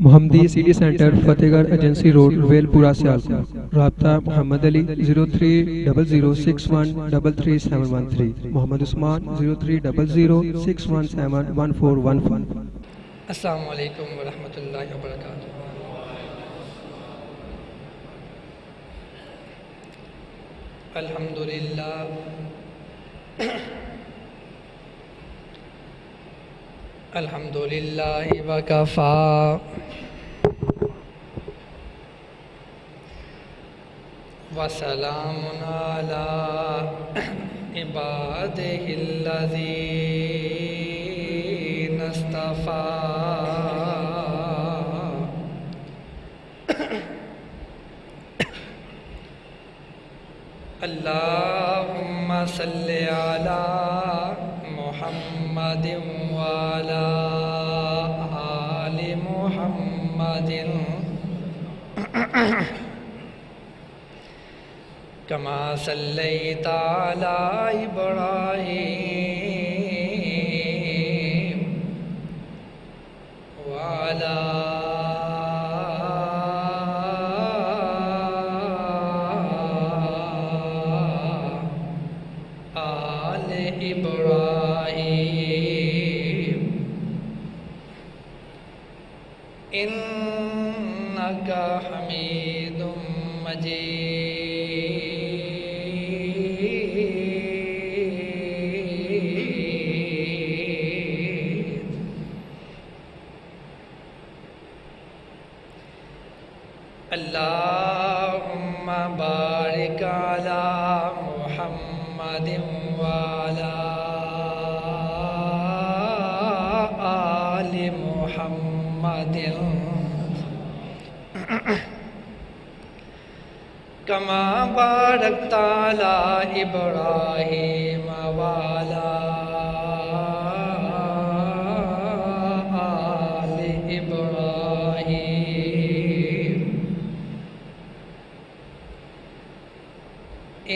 محمدی city centre فتح گڑھ agency road well پورہ سیالکوٹ۔ رابطہ محمد علی 0300613373 محمد عثمان 030061711415۔ السلام علیکم ورحمۃ اللہ وبرکاتہ۔ الحمدللہ الحمدللہ وکفا وسلام علی عبادہ الذین اصطفیٰ۔ اللہم صلی علی محمد وعلی آل محمد کما صلیت علی ابراہیم وعلی آل ابراہیم انک حمید مجید۔ اللہم بارک علی محمد وعلی آل محمد کما بارکت علی ابراہیم وعلی آل ابراہیم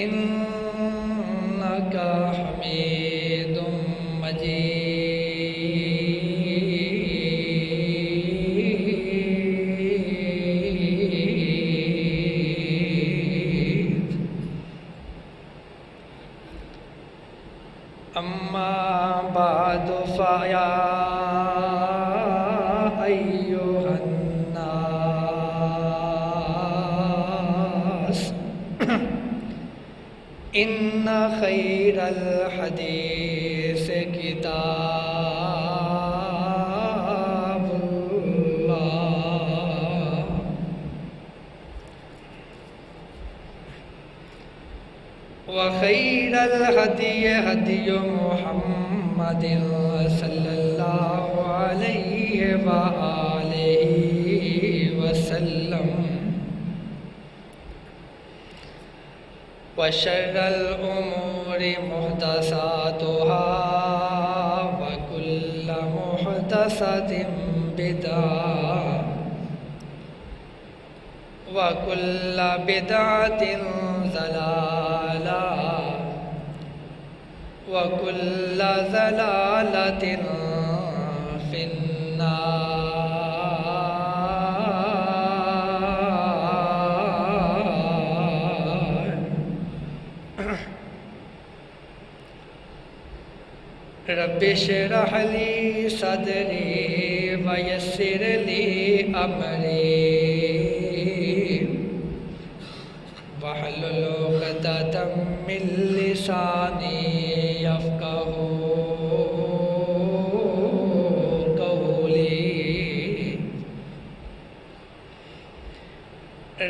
انک حمید مجید۔ اما بعد فیا ایھا الناس ان خیر الحدیث کتاب اللہ وخیر الہدی ہدی محمد صلی اللہ علیہ وآلہ وسلم وشر الامور محدثاتها وكل محدثة بدعة وكل بدعة ضلالة وكل ضلالة في النار۔ رب اشرح لي صدري ويسر لي أمري واحلل عقدة من لساني يفقهوا قولي۔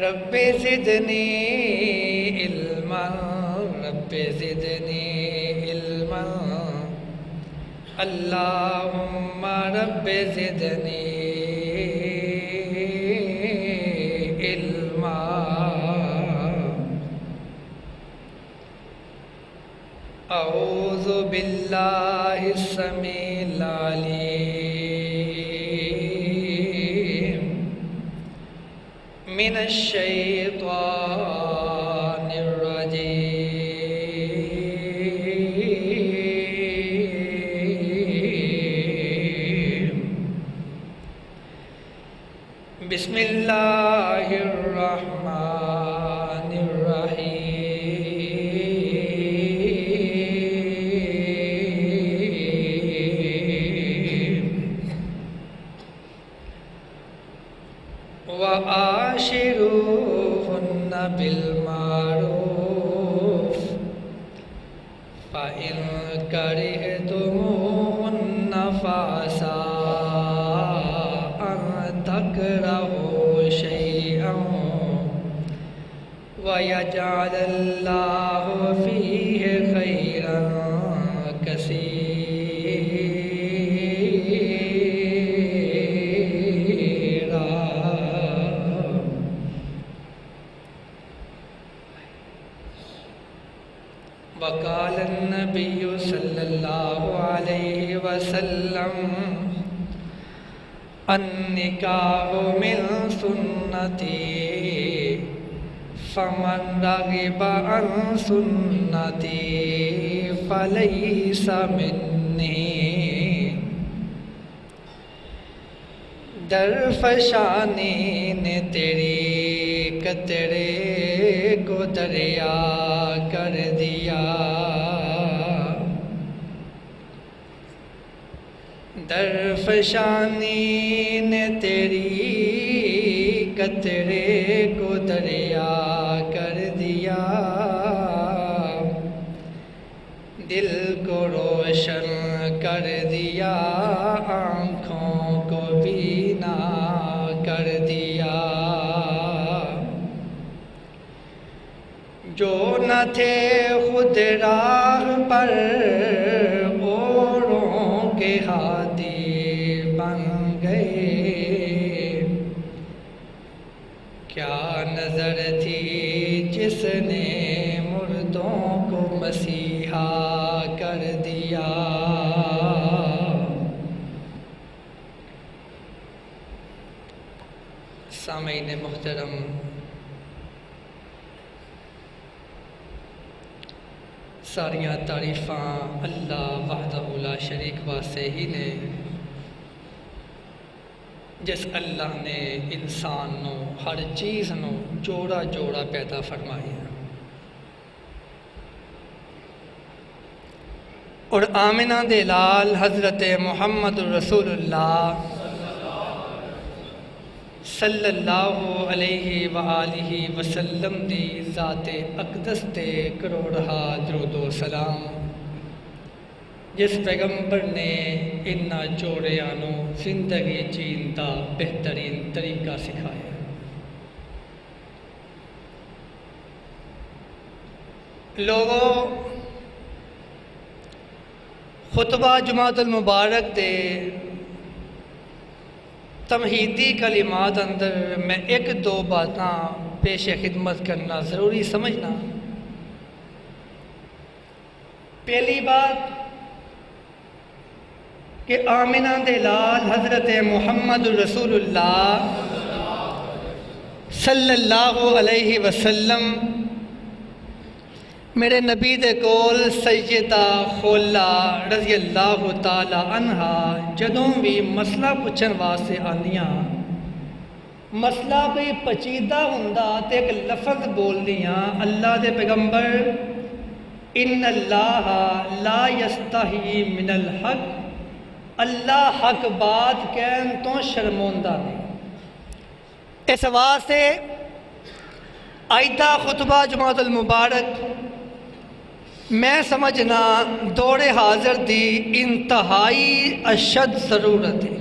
رب زدني علما رب زدني علما اللہم رب زدنی علما۔ اعوذ باللہ السمیع العلیم من الشیطان الرجیم۔ بسم اللہ الرحمن الرحیم وعاشروہن بالمعروف فإن کرہتموہن فعسى تکرہوا شیئا ویجعل اللہ فیہ خیرا کثیرا۔ وقال النبی صلی اللہ علیہ وسلم النکاح من سنتی فمن رغب عن سنتی فلیس منی۔ درفشانی نے تیری قطرے کو دریا کر دیا، درفشانی نے تیری قطرے کو دریا کر دیا، دل کو روشن کر دیا، آنکھوں کو بینا کر دیا۔ جو نہ تھے خود راہ پر اوروں کے ہادی بن گئے، کیا نظر تھی جس نے مردوں کو مسیحا کر دیا۔ سامعین محترم، ساریاں تعریفاں اللہ وحدہ لا شریک واسطے ہی نے، جس اللہ نے انسان نو ہر چیز نو جوڑا جوڑا پیدا فرمایا، اور آمنہ دے لال حضرت محمد رسول اللہ صلی اللہ علیہ وآلہ وسلم دی ذات اقدس تے کروڑہا درود و سلام، جس پیغمبر نے انہا جوڑیانو زندگی جین دا بہترین طریقہ سکھایا۔ لوگوں، خطبہ جمعۃ المبارک دے تمہیدی کلمات اندر میں ایک دو باتاں پیش خدمت کرنا ضروری سمجھنا۔ پہلی بات کہ آمنہ دے لال حضرت محمد رسول اللہ صلی اللہ علیہ وسلم میرے نبی دے کول سیدہ خولہ رضی اللہ تعالی عنہ جدوں بھی مسئلہ پوچھن واسطے آندیاں، مسئلہ کوئی پچیدہ ہوندا تے ایک لفظ بول دیاں، اللہ دے پیغمبر ان اللہ لا یستحی من الحق، اللہ حق بات کہن تو شرموندہ نہیں۔ اس واسطے آئدہ خطبہ جمعۃ المبارک میں سمجھنا دور حاضر دی انتہائی اشد ضرورت ہے۔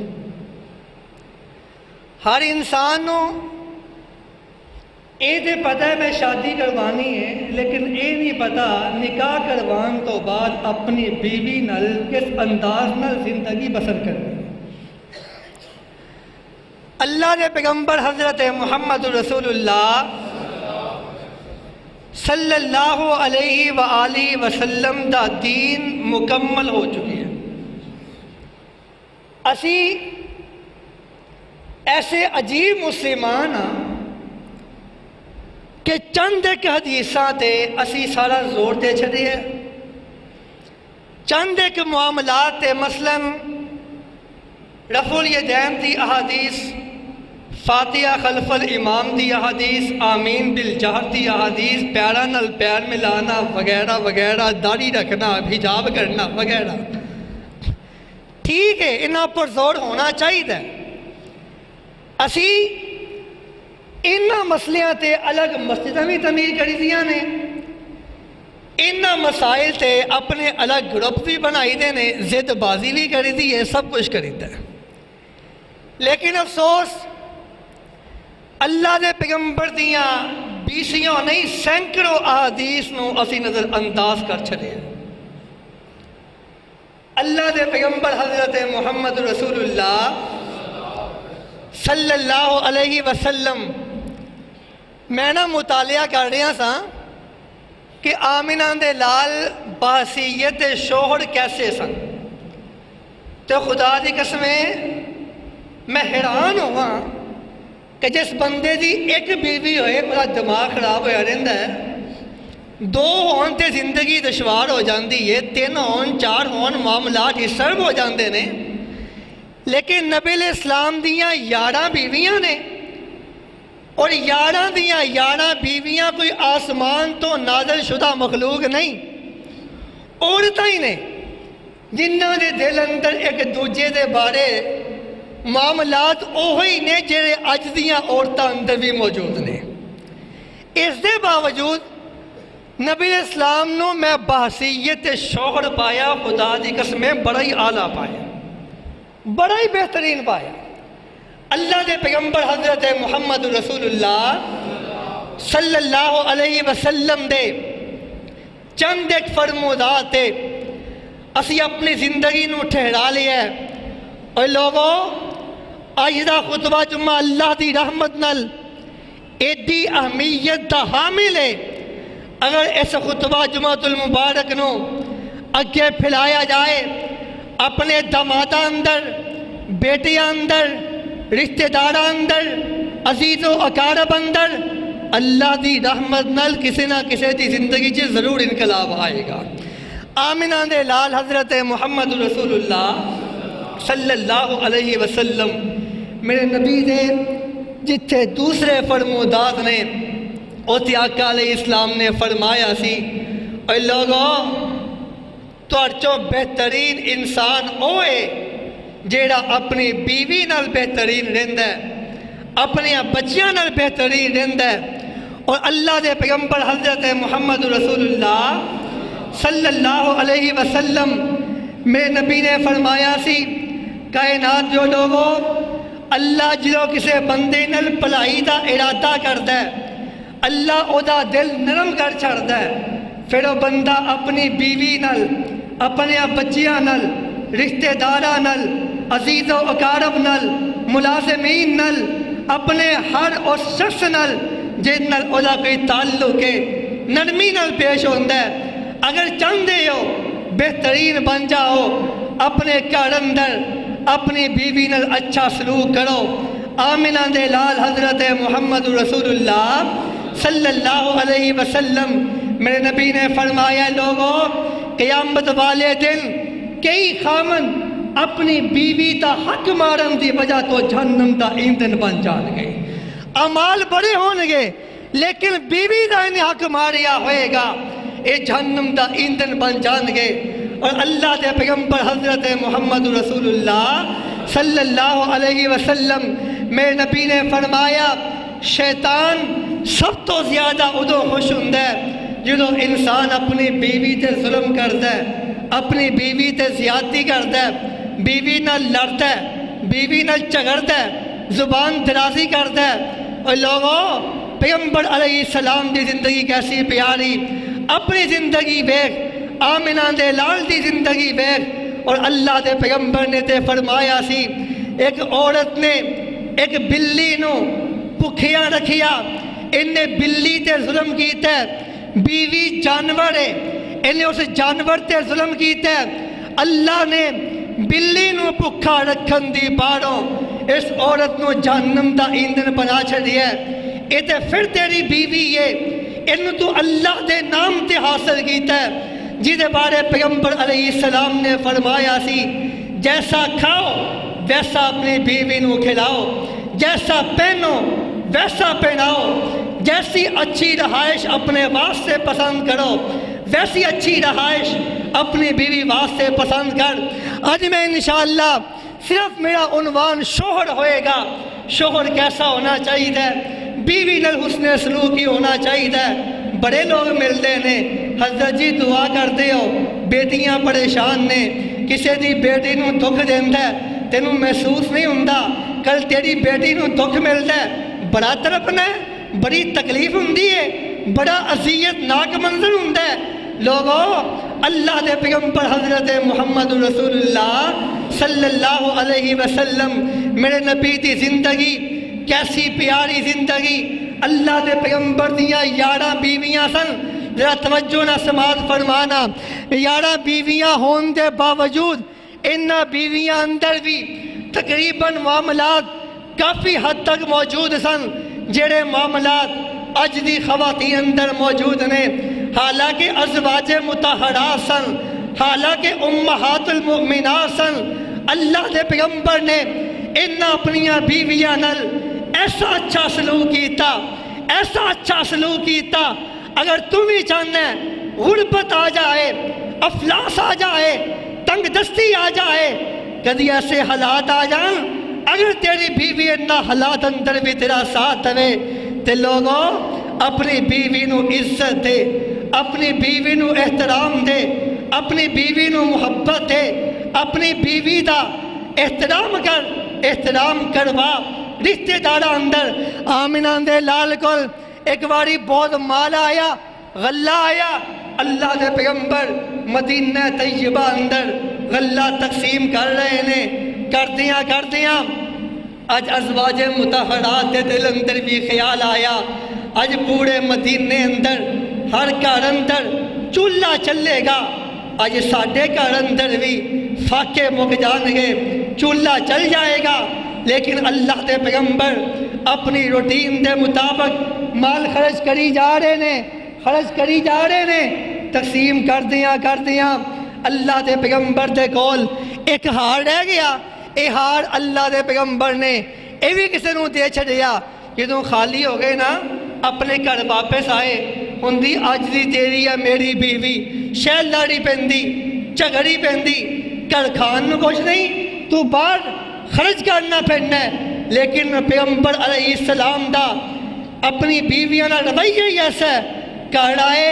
ہر انسان نو اے دے پتہ ہے میں شادی کروانی ہے، لیکن اے نہیں پتہ نکاح کروان تو بعد اپنی بیوی نال کس انداز نال زندگی بسر کرنی ہے۔ اللہ دے پیغمبر حضرت محمد رسول اللہ صلی اللہ علیہ وآلہ وسلم دا دین مکمل ہو چکی ہے۔ اسی ایسے عجیب مسلمان ہاں کہ چند ایک حدیثاں تے اسی سارا زور دے چھڑے ہیں، چند ایک معاملات تے مثلاً رفع الیدین دی احادیث، فاتحہ خلف الامام دی حدیث، آمین بالجہر دی حدیث، پیراں نال پیر ملانا وغیرہ وغیرہ، داڑھی رکھنا، حجاب کرنا وغیرہ، ٹھیک ہے، انہاں پر زور ہونا چاہیے۔ اسی انہاں مسئلیاں تے الگ مسجداں بھی تعمیر کری دیاں نے، انہاں مسائل تے اپنے الگ گروپ بھی بنائی دے نے، زد بازی بھی کری دی ہے، سب کچھ کری دے۔ لیکن افسوس اللہ دے پیغمبر دیاں بیسیوں نہیں سینکڑوں احادیث نو اسی نظر انداز کر چھڑے۔ اللہ دے پیغمبر حضرت محمد رسول اللہ صلی اللہ علیہ وسلم میں نہ مطالعہ کر رہا سا کہ آمنہ دے لال بحثیت شوہر کیسے سن، تو خدا دی قسمیں میں حیران ہوا کہ جس بندے دی ایک بیوی ہوئے بڑا دماغ خراب ہویا رہندا ہے، دو ہون تے زندگی دشوار ہو جاندی ہے، تین ہون چار ہون معاملات ہی سرب ہو جاندے نے، لیکن نبی علیہ السلام دیاں 11 بیویاں نے، اور 11 دیاں 11 بیویاں کوئی آسمان تو نازل شدہ مخلوق نہیں، عورتیں ہی نے جنہاں دے دل اندر ایک دوجے دے بارے معاملات اوہی نے جڑے اج دیاں عورتاں اندر بھی موجود نے۔ اس دے باوجود نبی علیہ السلام نو میں بحثیت شوہر پایا، خدا دی قسمیں بڑا ہی اعلیٰ پایا، بڑا ہی بہترین پایا۔ اللہ دے پیغمبر حضرت محمد رسول اللہ صلی اللہ علیہ وسلم دے چند ایک فرمودات اسی اپنی زندگی نو ٹھہرا لیا ہے۔ اور لوگوں آج دا خطبہ جمعہ اللہ دی رحمت نال ایڈی اہمیت دا حامل ہے، اگر اس خطبہ جمعہ المبارک نو اگے پھیلایا جائے، اپنے داماداں اندر، بیٹیاں اندر، رشتہ داراں اندر، عزیز و اقارب اندر، اللہ دی رحمت نال کسی نہ کسی دی زندگی چ ضرور انقلاب آئے گا۔ آمنہ دے لال حضرت محمد رسول اللہ صلی اللہ علیہ وسلم میرے نبی دے جتھے دوسرے فرمودات نے اوتے آقا علیہ السلام نے فرمایا سی، اے لوگوں تواڈے بہترین انسان اوے جیڑا اپنی بیوی نال بہترین رہندا ہے، اپنے بچیاں نال بہترین رہندا ہے۔ اور اللہ دے پیغمبر حضرت محمد رسول اللہ صلی اللہ علیہ وسلم میرے نبی نے فرمایا سی، کائنات جو لوگوں اللہ جدوں کسے بندے نال بھلائی دا ارادہ کردا ہے، اللہ او دا دل نرم کر چھڑدا ہے، پھر وہ بندہ اپنی بیوی نال، اپنے بچیاں نال، رشتہ داراں نال، عزیز و اقارب نال، ملازمین نال، اپنے ہر اس شخص نال جن نال او دا کوئی تعلق ہے، نرمی نال پیش ہوندا ہے۔ اگر چاہندے ہو بہترین بن جاؤ، اپنے گھر اندر اپنی بیوی نال اچھا سلوک کرو۔ آمنہ دے لال حضرت محمد رسول اللہ صلی اللہ علیہ وسلم میرے نبی نے فرمایا، لوگوں قیامت والے دن کئی خامن اپنی بیوی دا حق مارن دی وجہ تو جہنم دا ایندھن بن جان گے۔ اعمال بڑے ہون گے لیکن بیوی دا انہیں حق ماریا ہوئے گا، اے جہنم دا ایندھن بن جان گے۔ اور اللہ دے پیغمبر حضرت محمد رسول اللہ صلی اللہ علیہ وسلم میرے نبی نے فرمایا، شیطان سب تو زیادہ ادو خوش ہوندا ہے جدو انسان اپنی بیوی تے ظلم کردا ہے، اپنی بیوی تے زیادتی کردا ہے، بیوی نال لڑدا ہے، بیوی نال جھگڑدا ہے، زبان درازی کردا ہے۔ اور لوگوں پیغمبر علیہ السلام دی زندگی کیسی پیاری، اپنی زندگی ویکھ، آمنہ دے لال دی زندگی ویکھ۔ اور اللہ دے پیغمبر نے تے فرمایا سی، ایک عورت نے ایک بلی نو بھکھیا رکھیا، انہیں بلی تے ظلم کیتا ہے، بیوی جانور ہے، انہیں اس جانور تے ظلم کیتا ہے، اللہ نے بلی نو بھکھا رکھن دی باروں اس عورت نو جہنم دا ایندھن بنا چھڑیا ہے۔ اے تے پھر تیری بیوی ہے، انہوں تو اللہ دے نام تے حاصل کیتا ہے، جیدے بارے پیغمبر علیہ السلام نے فرمایا سی، جیسا کھاؤ ویسا اپنی بیوی نو کھلاؤ، جیسا پہنو ویسا پہناؤ، جیسی اچھی رہائش اپنے واسطے پسند کرو ویسی اچھی رہائش اپنی بیوی واسطے پسند کر۔ آج میں انشاءاللہ صرف میرا عنوان شوہر ہوئے گا، شوہر کیسا ہونا چاہیے، بیوی نال حسن سلوکی ہونا چاہیے۔ بڑے لوگ ملتے ہیں، حضرت جی دعا کرتے ہو، بیٹیاں پریشان نے، کسی دی بیٹی نو دکھ دینا ہے تینوں محسوس نہیں ہوتا، کل تیری بیٹی نو دکھ ملتا ہے بڑا تڑپنا ہے، بڑی تکلیف ہوندی ہے، بڑا اذیت ناک منظر ہوتا ہے۔ لوگوں، اللہ دے پیغمبر حضرت محمد رسول اللہ صلی اللہ علیہ وسلم میرے نبی دی زندگی کیسی پیاری زندگی، اللہ دے پیغمبر دیاں 11 بیویاں سن۔ ذرا توجہ نہ سماعت فرمانا، 11 بیویاں ہون دے باوجود انہاں بیویاں اندر بھی تقریباً معاملات کافی حد تک موجود سن جڑے معاملات اج دی خواتین اندر موجود نے۔ حالانکہ ازواج مطہرات سن، حالانکہ امہات المؤمنات سن، اللہ دے پیغمبر نے انہاں اپنیاں بیویاں نال ایسا اچھا سلوک کیتا، ایسا اچھا سلوک کیتا۔ اگر تم ہی چاہنا ہے غربت آ جائے، افلاس آ جائے، تنگ دستی آ جائے، کدی ایسے حالات آ جائیں، اگر تیری بیوی انہاں حالات اندر بھی تیرا ساتھ ہے تے لوگوں اپنی بیوی نو عزت دے، اپنی بیوی نو احترام دے، اپنی بیوی نو محبت دے، اپنی بیوی دا احترام کر، احترام کروا۔ رشتہ دارہ اندر آمنہ دے لال کول ایک باری بہت مال آیا، غلہ آیا، اللہ دے پیغمبر مدینہ طیبہ اندر غلہ تقسیم کر رہے ہیں، کردیاں اج ازواج مطہرات دے دل اندر بھی خیال آیا، اج پورے مدینے اندر ہر گھر اندر چولہا چلے گا، اج ساڈے گھر اندر بھی فاقے مک جان گے، چولہا چل جائے گا۔ لیکن اللہ دے پیغمبر اپنی روٹین دے مطابق مال خرچ کری جا رہے نے، تقسیم کردیاں اللہ دے پیغمبر دے کول ایک ہار رہ گیا۔ اے ہار اللہ دے پیغمبر نے اے بھی کسی نو دے چھڑیا۔ جدوں خالی ہو گئے نا، اپنے گھر واپس آئے، ہوندی اج دی تیری یا میری بیوی، شہر لڑی پیندی، جھگڑی پیندی، گھر کھان نو کچھ نہیں، تو باہر خرچ کرنا پھرنا ہے۔ لیکن پیغمبر علیہ السلام دا اپنی بیویاں نال رویہ ہی ایسا ہے، گھر آئے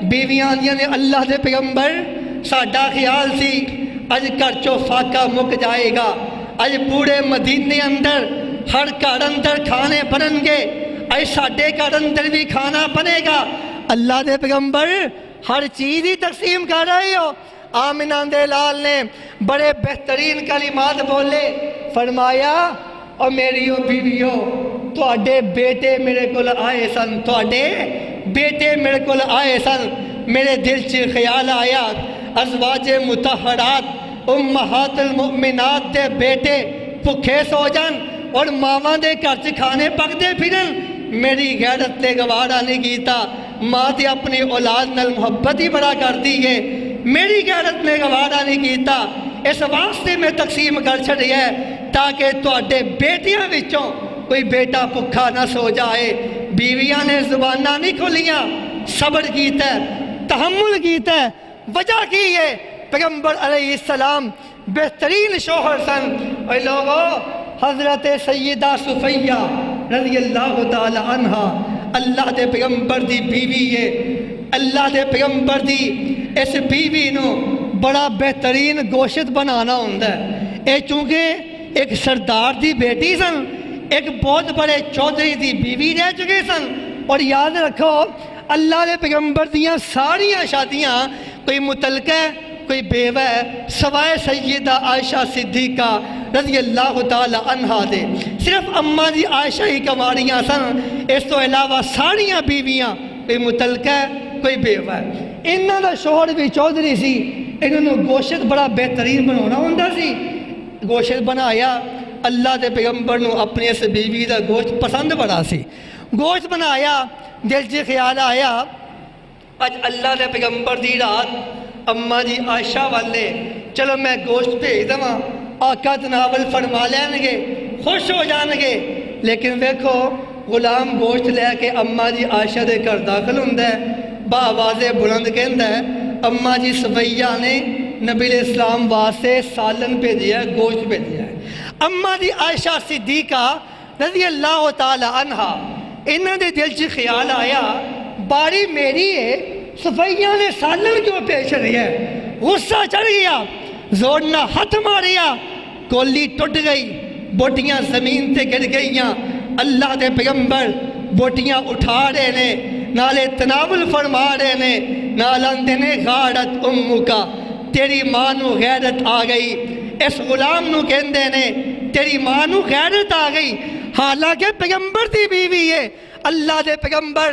بیویاں آندیاں نے اللہ دے پیغمبر ساڈا خیال سی اج گھر چوں فاقہ مک جائے گا، اج پورے مدینے اندر ہر گھر اندر کھانے بنن گے، اج ساڈے گھر اندر بھی کھانا بنے گا۔ اللہ دے پیغمبر ہر چیز ہی تقسیم کر رہے ہو۔ آمنہ دے لال نے بڑے بہترین کلمات بولے، فرمایا اور میریو بیویو تواڈے بیٹے میرے کول آئے سن، تواڈے بیٹے میرے کول آئے سن، میرے دل چ خیال آیا ازواج مطہرات امہات المؤمنات دے بیٹے بھکھے سو جان اور ماواں دے گھر چ کھانے پکدے پھرن، میری غیرت تے گوارا نہیں کیتا۔ ماں تے اپنی اولاد نال محبت ہی بڑا کرتی ہے، میری غیرت نے گوارا نہیں کیتا، اس واسطے میں تقسیم کر چھڑی ہے تاکہ تواڈے بیٹیاں وچوں کوئی بیٹا بھکھا نہ سو جائے۔ بیویاں نے زباناں نہیں کھولیاں، صبر کیتا ہے، تحمل کیتا ہے۔ وجہ کی ہے پیغمبر علیہ السلام بہترین شوہر سن۔ اے لوگوں، حضرت سیدہ صفیہ رضی اللہ تعالی عنہ اللہ دے پیغمبر دی بیوی ہے، اللہ دے پیغمبر دی اس بیوی نو بڑا بہترین گوشت بنانا ہوندا ہے۔ اے چونکہ ایک سردار دی بیٹی سن، ایک بہت بڑے چودھری دی بیوی رہ چکے سن، اور یاد رکھو اللہ دے پیغمبر دیاں ساریاں شادیاں کوئی متعلقہ ہے کوئی بیوہ ہے سوائے سیدہ عائشہ صدیقہ رضی اللہ تعالی عنہ دے، صرف اماں دی عائشہ ہی کنواریاں سن، اس تو علاوہ ساریاں بیویاں کوئی متعلقہ ہے کوئی بیوہ ہے۔ انہاں دا شوہر بھی چودھری سی، انہوں نے گوشت بڑا بہترین بنانا ہوندا سی۔ گوشت بنایا، اللہ دے پیغمبر نو اپنی اس بیوی دا گوشت پسند بڑا سی، گوشت بنایا، دل چ خیال آیا اج اللہ دے پیغمبر دی رات اماں جی عائشہ والے، چلو میں گوشت بھیج دواں، آقا تناول فرما لین گے، خوش ہو جان گے۔ لیکن ویکھو غلام گوشت لے کے اماں جی عائشہ دے گھر داخل ہوندا ہے، بآواز بلند کہندا ہے اماں جی صفیہ نے نبی علیہ السلام واسطے سالن بھیجیا ہے، گوشت بھیجیا ہے۔ اماں جی عائشہ صدیقہ رضی اللہ تعالی عنہا انہاں دے دل چ خیال آیا باری میری ہے، صفیہ نے سالن کیوں پیش رہی ہے؟ غصہ چڑھ گیا، زور نہ ہاتھ ماریا، کولی ٹوٹ گئی، بوٹیاں زمین تے گر گئیاں۔ اللہ دے پیغمبر بوٹیاں اٹھا رہے نے، نالے تناول فرما رہے نے، نالندے نے غارت امکا، تیری ماں نو غیرت آ گئی۔ اس غلام نو کہندے نے تیری ماں نو غیرت آ گئی، حالانکہ پیغمبر دی بیوی ہے۔ اللہ دے پیغمبر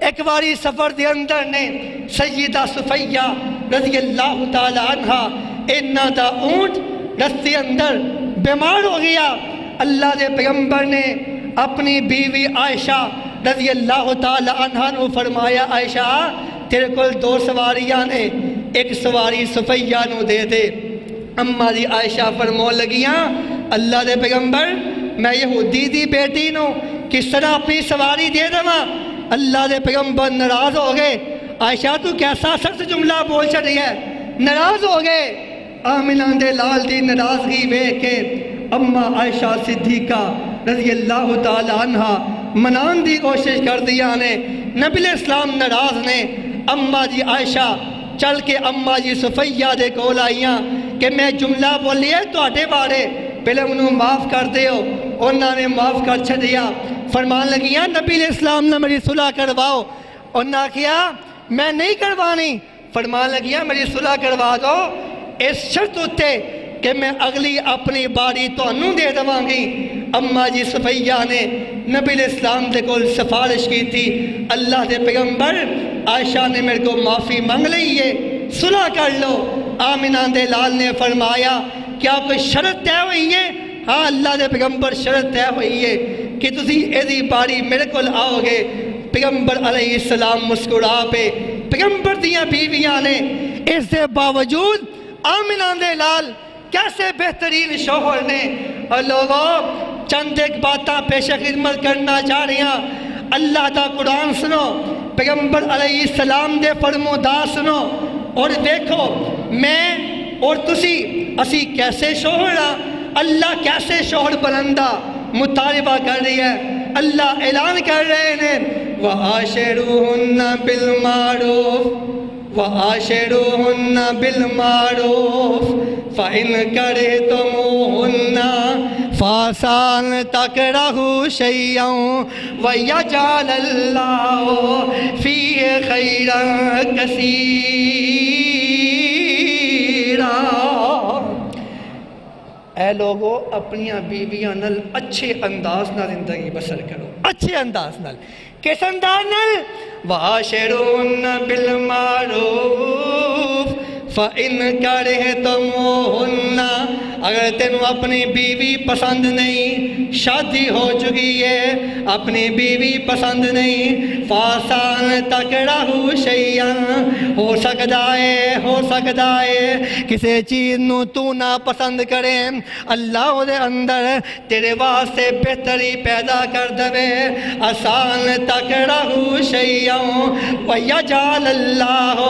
ایک باری سفر دے اندر نے سیدہ صفیہ رضی اللہ تعالی عنہ انہاں دا اونٹ رستے اندر بیمار ہو گیا۔ اللہ دے پیغمبر نے اپنی بیوی عائشہ رضی اللہ تعالی عنہ نو فرمایا عائشہ تیرے کول 2 سواریاں نے، ایک سواری صفیہ نو دے دے۔ اماں دی عائشہ فرمون لگیاں اللہ دے پیغمبر میں یہودی دی بیٹی نو کس طرح اپنی سواری دے دواں؟ اللہ دے پیغمبر ناراض ہو گئے۔ عائشہ تو کیسا سخت جملہ بول چڑھی ہے، ناراض ہو گئے۔ آمنہ دے لال دی ناراضگی ویکھ کے اماں عائشہ صدیقہ رضی اللہ تعالی عنہ منان دی کوشش کر دیا نے، نبی علیہ السلام ناراض نے۔ اماں جی عائشہ چل کے اماں جی صفیہ دے کول آئیاں کہ میں جملہ بولی ہے تواڈے بارے، پہلے انہوں معاف کر دیو۔ انہوں نے معاف کر چھڈیا، فرمان لگیاں نبی علیہ السلام نے میری صلح کرواؤ۔ انہوں نے کیا میں نہیں کروانی، فرمان لگیاں میری صلح کروا دو اس شرط ہوتے کہ میں اگلی اپنی باری تانوں دے دواں گی۔ اماں جی صفیہ نے نبی علیہ السلام دے کول سفارش کی تھی اللہ دے پیغمبر عائشہ نے میرے کو معافی مانگ لئی ہے، صلح کر لو۔ آمنہ دے لال نے فرمایا کیا کوئی شرط طے ہوئی ہے؟ ہاں اللہ دے پیغمبر شرط طے ہوئی ہے کہ تسی ایدی باری میرے کول آؤ گے۔ پیغمبر علیہ السلام مسکرا پہ، پیغمبر دیاں بیویاں نے اس دے باوجود آمنہ دے لال کیسے بہترین شوہر نے۔ اور لوگوں چند ایک باتاں پیش خدمت کرنا چاہ رہے ہیں۔ اللہ دا قرآن سنو، پیغمبر علیہ السلام دے فرمودار سنو، اور دیکھو میں اور تسی اسی کیسے شوہر ہاں، اللہ کیسے شوہر بلندہ مطالبہ کر رہی ہے۔ اللہ اعلان کر رہے ہیں وَعَاشِرُوهُنَّ بِالْمَعْرُوفِ وَعَاشِرُوهُنَّ بِالْمَعْرُوفِ فَإِنْ كَرِهْتُمُوهُنَّ فَعَسَىٰ أَن تَكْرَهُوا شَيْئًا وَيَجْعَلَ اللَّهُ فِيهِ خَيْرًا كَثِيرًا۔ اے لوگو اپنیاں بیویاں نل اچھے انداز نال زندگی بسر کرو، اچھے انداز نال۔ کس انداز نال؟ وَعَاشِرُوهُنَّ بِالْمَعْرُوفِ فَإِنْ كَرِهْتُمُوهُنَّ اگر تینوں اپنی بیوی پسند نہیں، شادی ہو چکی ہے اپنی بیوی پسند نہیں، فَعَسَىٰ أَن تَكْرَهُوا شَيْئًا ہو سکتا ہے کسی چیز نو تو نہ پسند کرے، اللہ دے اندر تیرے واسطے بہتری پیدا کر دے۔ آسان تَكْرَهُوا شَيْئًا وَيَجْعَلَ اللَّهُ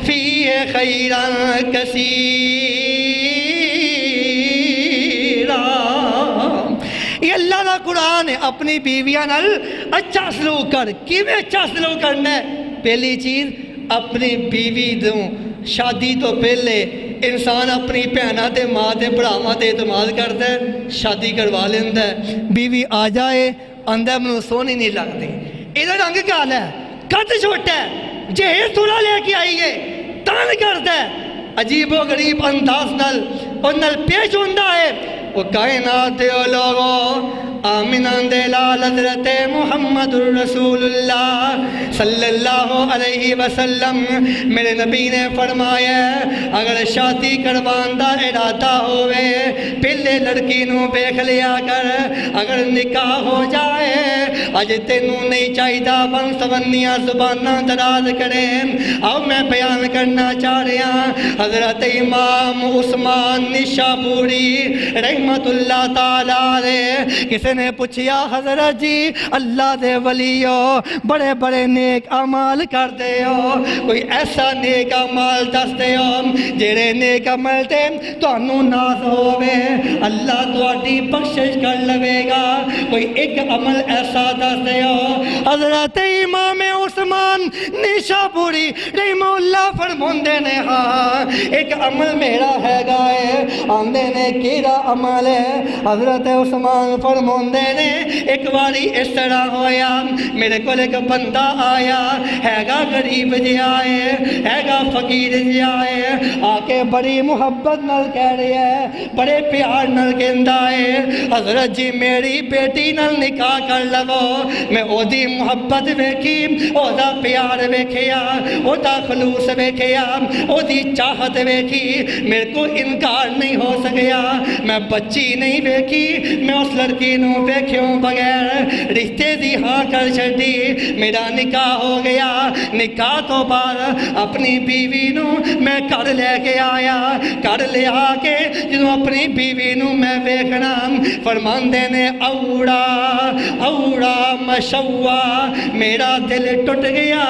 فِيهِ خَيْرًا كَثِيرًا۔ یہ اللہ کا قرآن ہے۔ اپنی بیویاں نال اچھا سلوک کر۔ کیویں اچھا سلوک کرنا ہے؟ پہلی چیز اپنی بیوی دوں شادی تو پہلے انسان اپنی بھیناں تے ماں تے بھراواں تے اعتماد کرتا ہے، شادی کروا لیندہ ہے۔ بیوی آ جائے اندر منو سونی نہیں لگتی، ادھر رنگ کالا ہے، قد چھوٹا ہے، جہیز تھوڑا لے کے آئیے تان کرتا ہے، عجیب و غریب انداز نال اور نال پیش ہوندہ ہے۔ وہ کائنات دے لوگوں آمنہ دے لال حضرت محمد الرسول اللہ صلی اللہ علیہ وسلم میرے نبی نے فرمایا اگر شادی کروان دا ارادہ ہوئے پہلے لڑکی نو بیکھ لیا کر، اگر نکاح ہو جائے اج تینوں نہیں چاہیدا ون سونیاں زباناں دراز کرے. آؤ میں بیان کرنا چاہ رہا حضرت امام عثمان نشاپوری رحمت اللہ تعالیٰ علیہ. کسی نے پوچھیا حضرت جی اللہ دے ولیو بڑے بڑے نیک اعمال کر دے ہو, کوئی ایسا نیک عمل دس دے ہو جڑے نیک عمل تے تانوں ناز ہووے, اللہ تہاڈی بخشش کر لوے گا. کوئی ایک عمل ایسا دس دے ہو. حضرت امام عثمان نشاپوری رحمہ اللہ فرماندے نے ہاں ایک عمل میرا ہے گائے. آندے نے کیڑا عمل ہے؟ حضرت عثمان فرماندے نے ایک باری اس طرح ہویا میرے کو ایک بندہ آیا ہے گا غریب جی آئے ہے گا فقیر جی آئے آ کے بڑی محبت نال کہہ رہے ہیں بڑے پیار نال کہندا ہے حضرت جی میری بیٹی نال نکاح کر لو. میں او دی محبت ویکھی او دا پیار ویکھیا او دا خلوص ویکھیا او دی چاہت ویکھی میرے کو انکار نہیں ہو سکیا. میں بچی نہیں ویکھی میں اس لڑکی نو ویکھیوں بغیر رشتے دی ہاں کر چھڈی. میرا نکاح ہو گیا. نکاح تو بعد اپنی بیوی نو میں گھر لے کے آیا. گھر لے آ کے جدوں اپنی بیوی نو میں ویکھنا فرماندے نے اوڑا اوڑا مشوا میرا دل ٹوٹ گیا.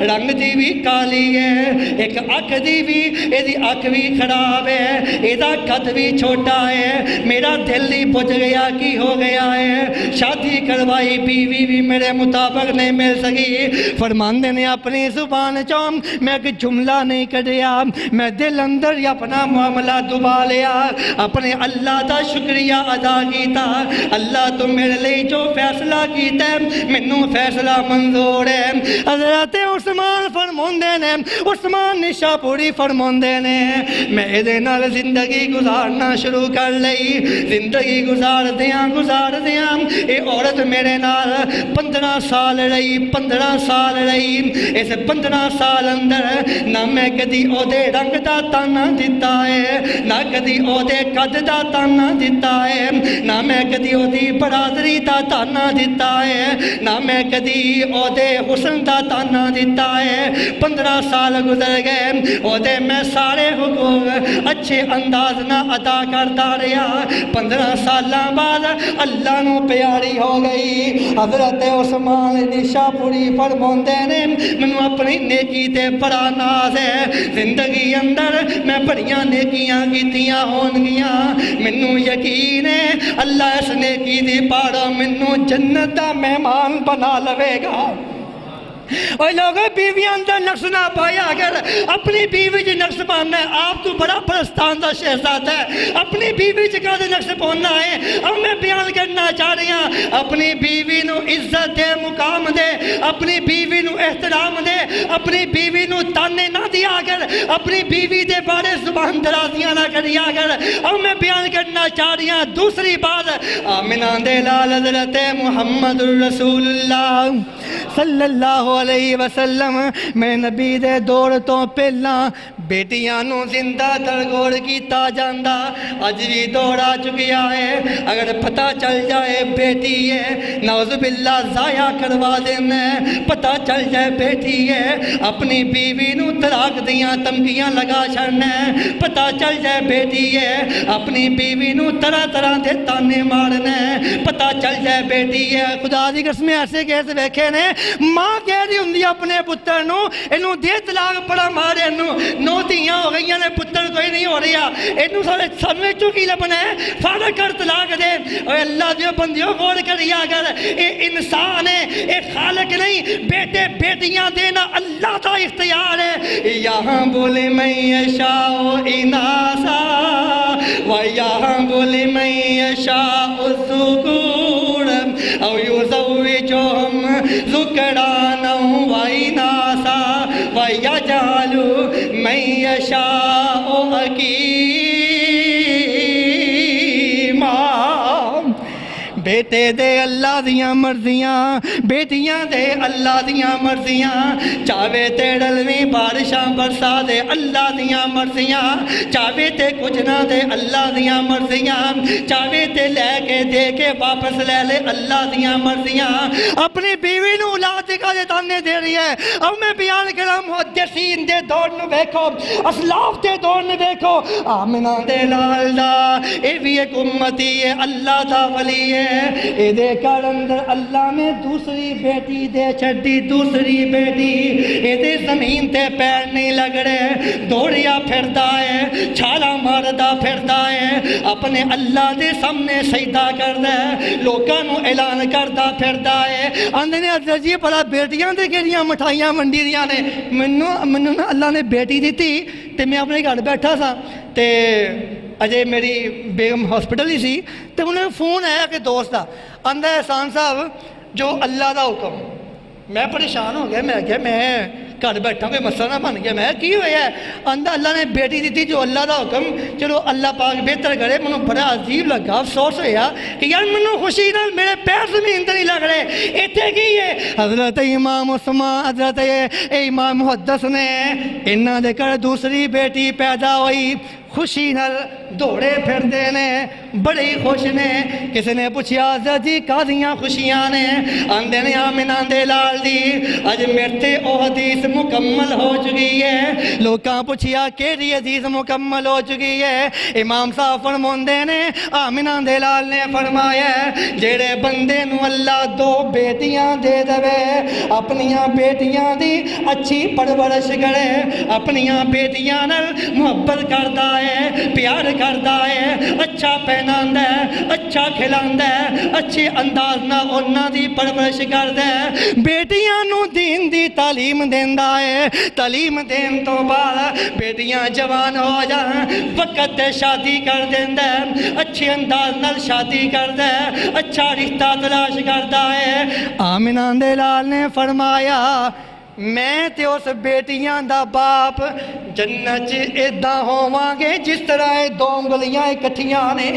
رنگ دی بھی کالی ہے ایک اکھ دی بھی ایدی اکھ بھی خراب ہے ایدا قد بھی چھوٹا ہے. میرا دل ہی بجھ گیا کی ہو گیا ہے. شادی کروائی بیوی بھی میرے مطابق نہیں مل سکی. فرماندے نے اپنی زبان چوں میں ایک جملہ نہیں کڈیا میں دل اندر ہی اپنا معاملہ دبا لیا اپنے اللہ دا شکریہ ادا کیتا. اللہ تو میرے لئے جو فیصلہ کیتا ہے منوں فیصلہ منظور ہے. حضرت عثمان فرماندے نے عثمان نشاپوری فرماندے نے میں ایدے نال زندگی گزارنا شروع کر لئی. زندگی گزار دیاں اے عورت میرے نال 15 سال رہی 15 سال رہی. اس 15 سال اندر نہ میں کدی او دے رنگ دا تانا دیتا ہے نہ کدی او دے قد دا تانا دیتا ہے نہ میں کدی او دی برادری دا تانا دیتا ہے نہ میں کدی او دے حسن دا تانا دیتا ہے. 15 سال گزر گئے او دے میں سارے حقوق اچھے انداز نہ ادا کرتا رہا. 15 سالاں بعد اللہ نو پیاری ہو گئی. حضرت عثمان نشاپوری فرماندے نے منوں اپنی نیکی تے بڑا ناز ہے. زندگی اندر میں بڑیاں نیکیاں کیتیاں ہون گیاں منوں یقین ہے اللہ اس نیکی دی پاڑا منوں جنت دا مہمان بنا لوے گا. اور لوگوں بیوی اندر نقص نہ پایا. اگر اپنی بیوی جی نقص پانا ہے آپ تو بڑا پرستان دا شہزاد ہے. اپنی بیوی جی کا دے نقص پانا ہے. اب میں بیان کرنا چاہ رہی ہوں اپنی بیوی نو عزت دے مقام دے اپنی بیوی نو احترام دے اپنی بیوی نو تانے نہ دیا کر اپنی بیوی دے بارے زبان درازیاں نہ کریا کر. اب میں بیان کرنا چاہ رہی ہوں دوسری بات آمنہ دے لال حضرت محمد رسول اللہ صلی اللہ علیہ وسلم میں نبی دے دور تو پہلا بیٹیاں نو زندہ درگور کیتا جاندہ. اج بھی دور آ چکیا ہے. اگر پتہ چل جائے بیٹی ہے نعوذ باللہ ضائع کروا دینا ہے. پتہ چل جائے بیٹی ہے اپنی بیوی نو طلاق دیاں تمکیاں لگا چھڑنا ہے. پتہ چل جائے بیٹی ہے اپنی بیوی نو طرح طرح دے تانے مارنا ہے. پتہ چل جائے بیٹی ہے خدا دی قسم ایسے کیسے ویکھے نے ماں کہہ رہی ہوں اپنے پتر نو انہوں دے طلاق پڑا مارے انہوں 9 دھیاں ہو گئی نے پتر کوئی نہیں ہو رہا انہوں سانوے چکی لبنا ہے فارغ کر طلاق دے. اور اللہ دیو بندیوں غور کریا اگر اے انسان ہے اے خالق نہیں بیٹے بیٹیاں دینا اللہ کا اختیار ہے. یہاں بولے میں یشاء اناسا و یہاں بولے میں یشاء الذکور او یزوجہم ذکرانا و اناسا و یجعل من یشاء حکیما. بیٹے دے اللہ دیاں مرضیاں بیٹیاں دے اللہ دیاں مرضیاں چاہے تے ڈلویں بارشاں برسا دے اللہ دیاں مرضیاں چاہے تے کچھ نہ دے اللہ دیاں مرضیاں چاہے تے لے کے دے کے واپس لے لے اللہ دیاں مرضیاں اپنی بیوی نو اولاد کا دے تانے دے رہی ہے اب میں بیان کرا محدثین دے دور نو دیکھو اسلاف دے دور نو دیکھو آمنہ دے لال دا اے بھی ایک امتی ہے اللہ دا ولی ہے اے دے کار اندر اللہ میں دوسری بیٹی دے چھڑی دوسری بیٹی اے دے زمین تے پیر نہیں لگ رہے دوڑیا پھردا ہے چھالا ماردا پھردا ہے اپنے اللہ دے سامنے سجدہ کردا ہے لوکاں نو اعلان کردا پھردا ہے آندے نے حضرت جی بڑا بیٹیاں دے کیڑیاں مٹھائیاں منڈی دیاں نے منو نا اللہ نے بیٹی دیتی تے میں اپنے گھر بیٹھا سا تے اجے میری بیگم ہاسپٹل ہی سی تے انہیں فون آیا کہ دوست دا آندا ہے احسان صاحب جو اللہ دا حکم میں پریشان ہو گیا میں کہا میں گھر بیٹھا کوئی مسئلہ نہ بن گیا میں کی ہویا ہے آندا اللہ نے بیٹی دیتی جو اللہ دا حکم چلو اللہ پاک بہتر کرے منو بڑا عجیب لگا افسوس ہویا کہ یار منو خوشی نال میرے پیر زمین تے نہیں لگ رہے ایتھے کی ہے حضرت امام عثمان حضرت امام محدث نے انہاں دے گھر دوسری بیٹی پیدا ہوئی خوشی نال دوڑے پھر دینے بڑی خوش نے کسی نے پوچھا حضرت جی کازیاں خوشیاں نے آندے نے آمنہ دے لال دی اج میرتے او حدیث مکمل ہو چکی ہے لوکاں پوچھیا کیڑی حدیث مکمل ہو چکی ہے امام صاحب فرماندے نے آمنہ دے لال نے فرمایا جڑے بندے نو اللہ دو بیٹیاں دے دے اپنیاں بیٹیاں دی اچھی پرورش کرے اپنیاں بیٹیاں نال محبت کردا ہے پیار کردا ہے اچھا پہناندا ہے اچھا کھلاندا ہے اچھے انداز نال انہاں دی پرورش کردا ہے بیٹیاں نو دین دی تعلیم دیندا ہے تعلیم دین تو بعد بیٹیاں جوان ہو جان وقت تے شادی کر دیندا ہے اچھے انداز نال شادی کردا ہے اچھا رشتہ تلاش کردا ہے آمنہ دے لال نے فرمایا میں تے اس بیٹیاں دا باپ جنت ایداں ہوواں گے جس طرح دو انگلیاں اکٹھیاں نے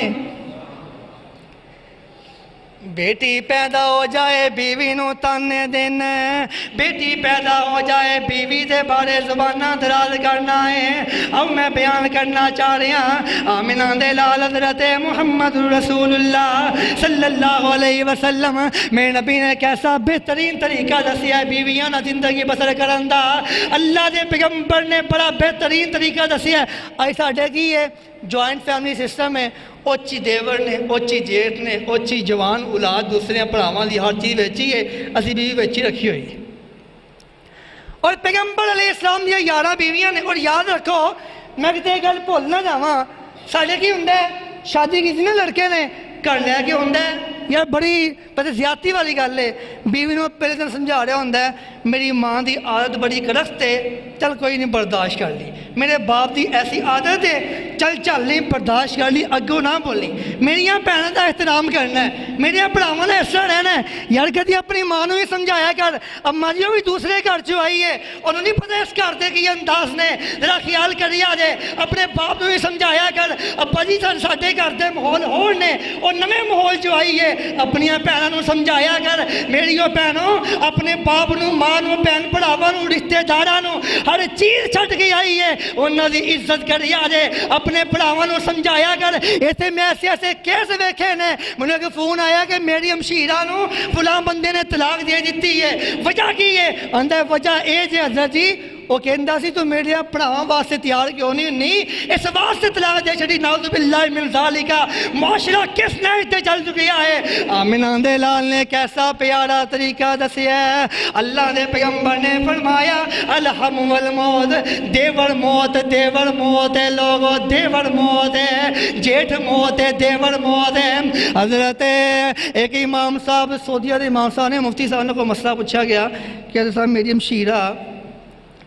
بیٹی پیدا ہو جائے بیوی نو تانے دینا ہے بیٹی پیدا ہو جائے بیوی دے بارے زبانہ دراز کرنا ہے اب میں بیان کرنا چاہ رہا آمنہ دے لال حضرت محمد رسول اللہ صلی اللہ علیہ وسلم میرے نبی نے کیسا بہترین طریقہ دسیا ہے بیویاں نہ زندگی بسر کرندہ اللہ دے پیغمبر نے بڑا بہترین طریقہ دسیا ہے ایسا ڈیگی ہے جوائنٹ فیملی سسٹم ہے اوچی دیور نے اوچی جیٹ نے اوچی جوان اولاد دوسرے پڑھاواں دی ہر چیز ویچی ہے اسی بیوی ویچی رکھی ہوئی اور پیغمبر علیہ السلام دیا 11 بیویاں نے اور یاد رکھو میں کتے گل بھول نہ جاواں ساڈے کی ہوندا ہے شادی کسی نے لڑکے نے کر لیا کہ ہوندا ہے یار بڑی پتہ زیادتی والی گل ہے بیوی نو پہلے دن سمجھا رہا ہوندا ہے میری ماں دی عادت بڑی کرست ہے چل کوئی نہیں برداشت کر لی میرے باپ دی ایسی عادت ہے چل لی برداشت کر لی اگوں نہ بولی میریاں بھیناں دا احترام کرنا ہے میرے بھراواں دا اس طرح رہنا ہے یار کدی اپنی ماں نو ہی سمجھایا کر اما جی بھی دوسرے گھر چ آئی ہے انہوں نہیں پتہ اس گھر دے کی انداز نے ذرا خیال کری آ جائے اپنے باپ نو ہی سمجھایا کر ابا جی ساڈے گھر دے ماحول ہور نے اور نویں ماحول چ آئی ہے اپنی بھیناں نو سمجھایا کر میری بھینوں اپنے باپ نو ماں نو بہن بھراواں نو رشتے داراں نو ہر چیز چھڈ کے آئی ہے انہاں دی عزت کری آ جائے اپنے بھراواں نو سمجھایا کر ایتھے میں ایسے کیس ویکھے نے مجھے ایک فون آیا کہ میری ہمشیرہ نو فلاں بندے نے طلاق دے دیتی ہے وجہ کی ہے آندا وجہ اے جے حضرت جی وہ کہندا سی تو میرے پڑھاواں واسطے تیار کیوں نہیں اس واسطے طلاق دے چھڑی نعوذ باللہ من ذالک معاشرہ کس نہج تے چل چکیا ہے آمنہ دے لال نے کیسا پیارا طریقہ دسیا ہے اللہ دے پیغمبر نے فرمایا الحم والموت دیور موت ہے لوگو دیور موت ہے جیٹھ موت ہے دیور موت ہے حضرت ایک امام صاحب سعودیہ دے امام صاحب نے مفتی صاحب نے کو مسئلہ پوچھا گیا کہ حضرت صاحب میری ہمشیرہ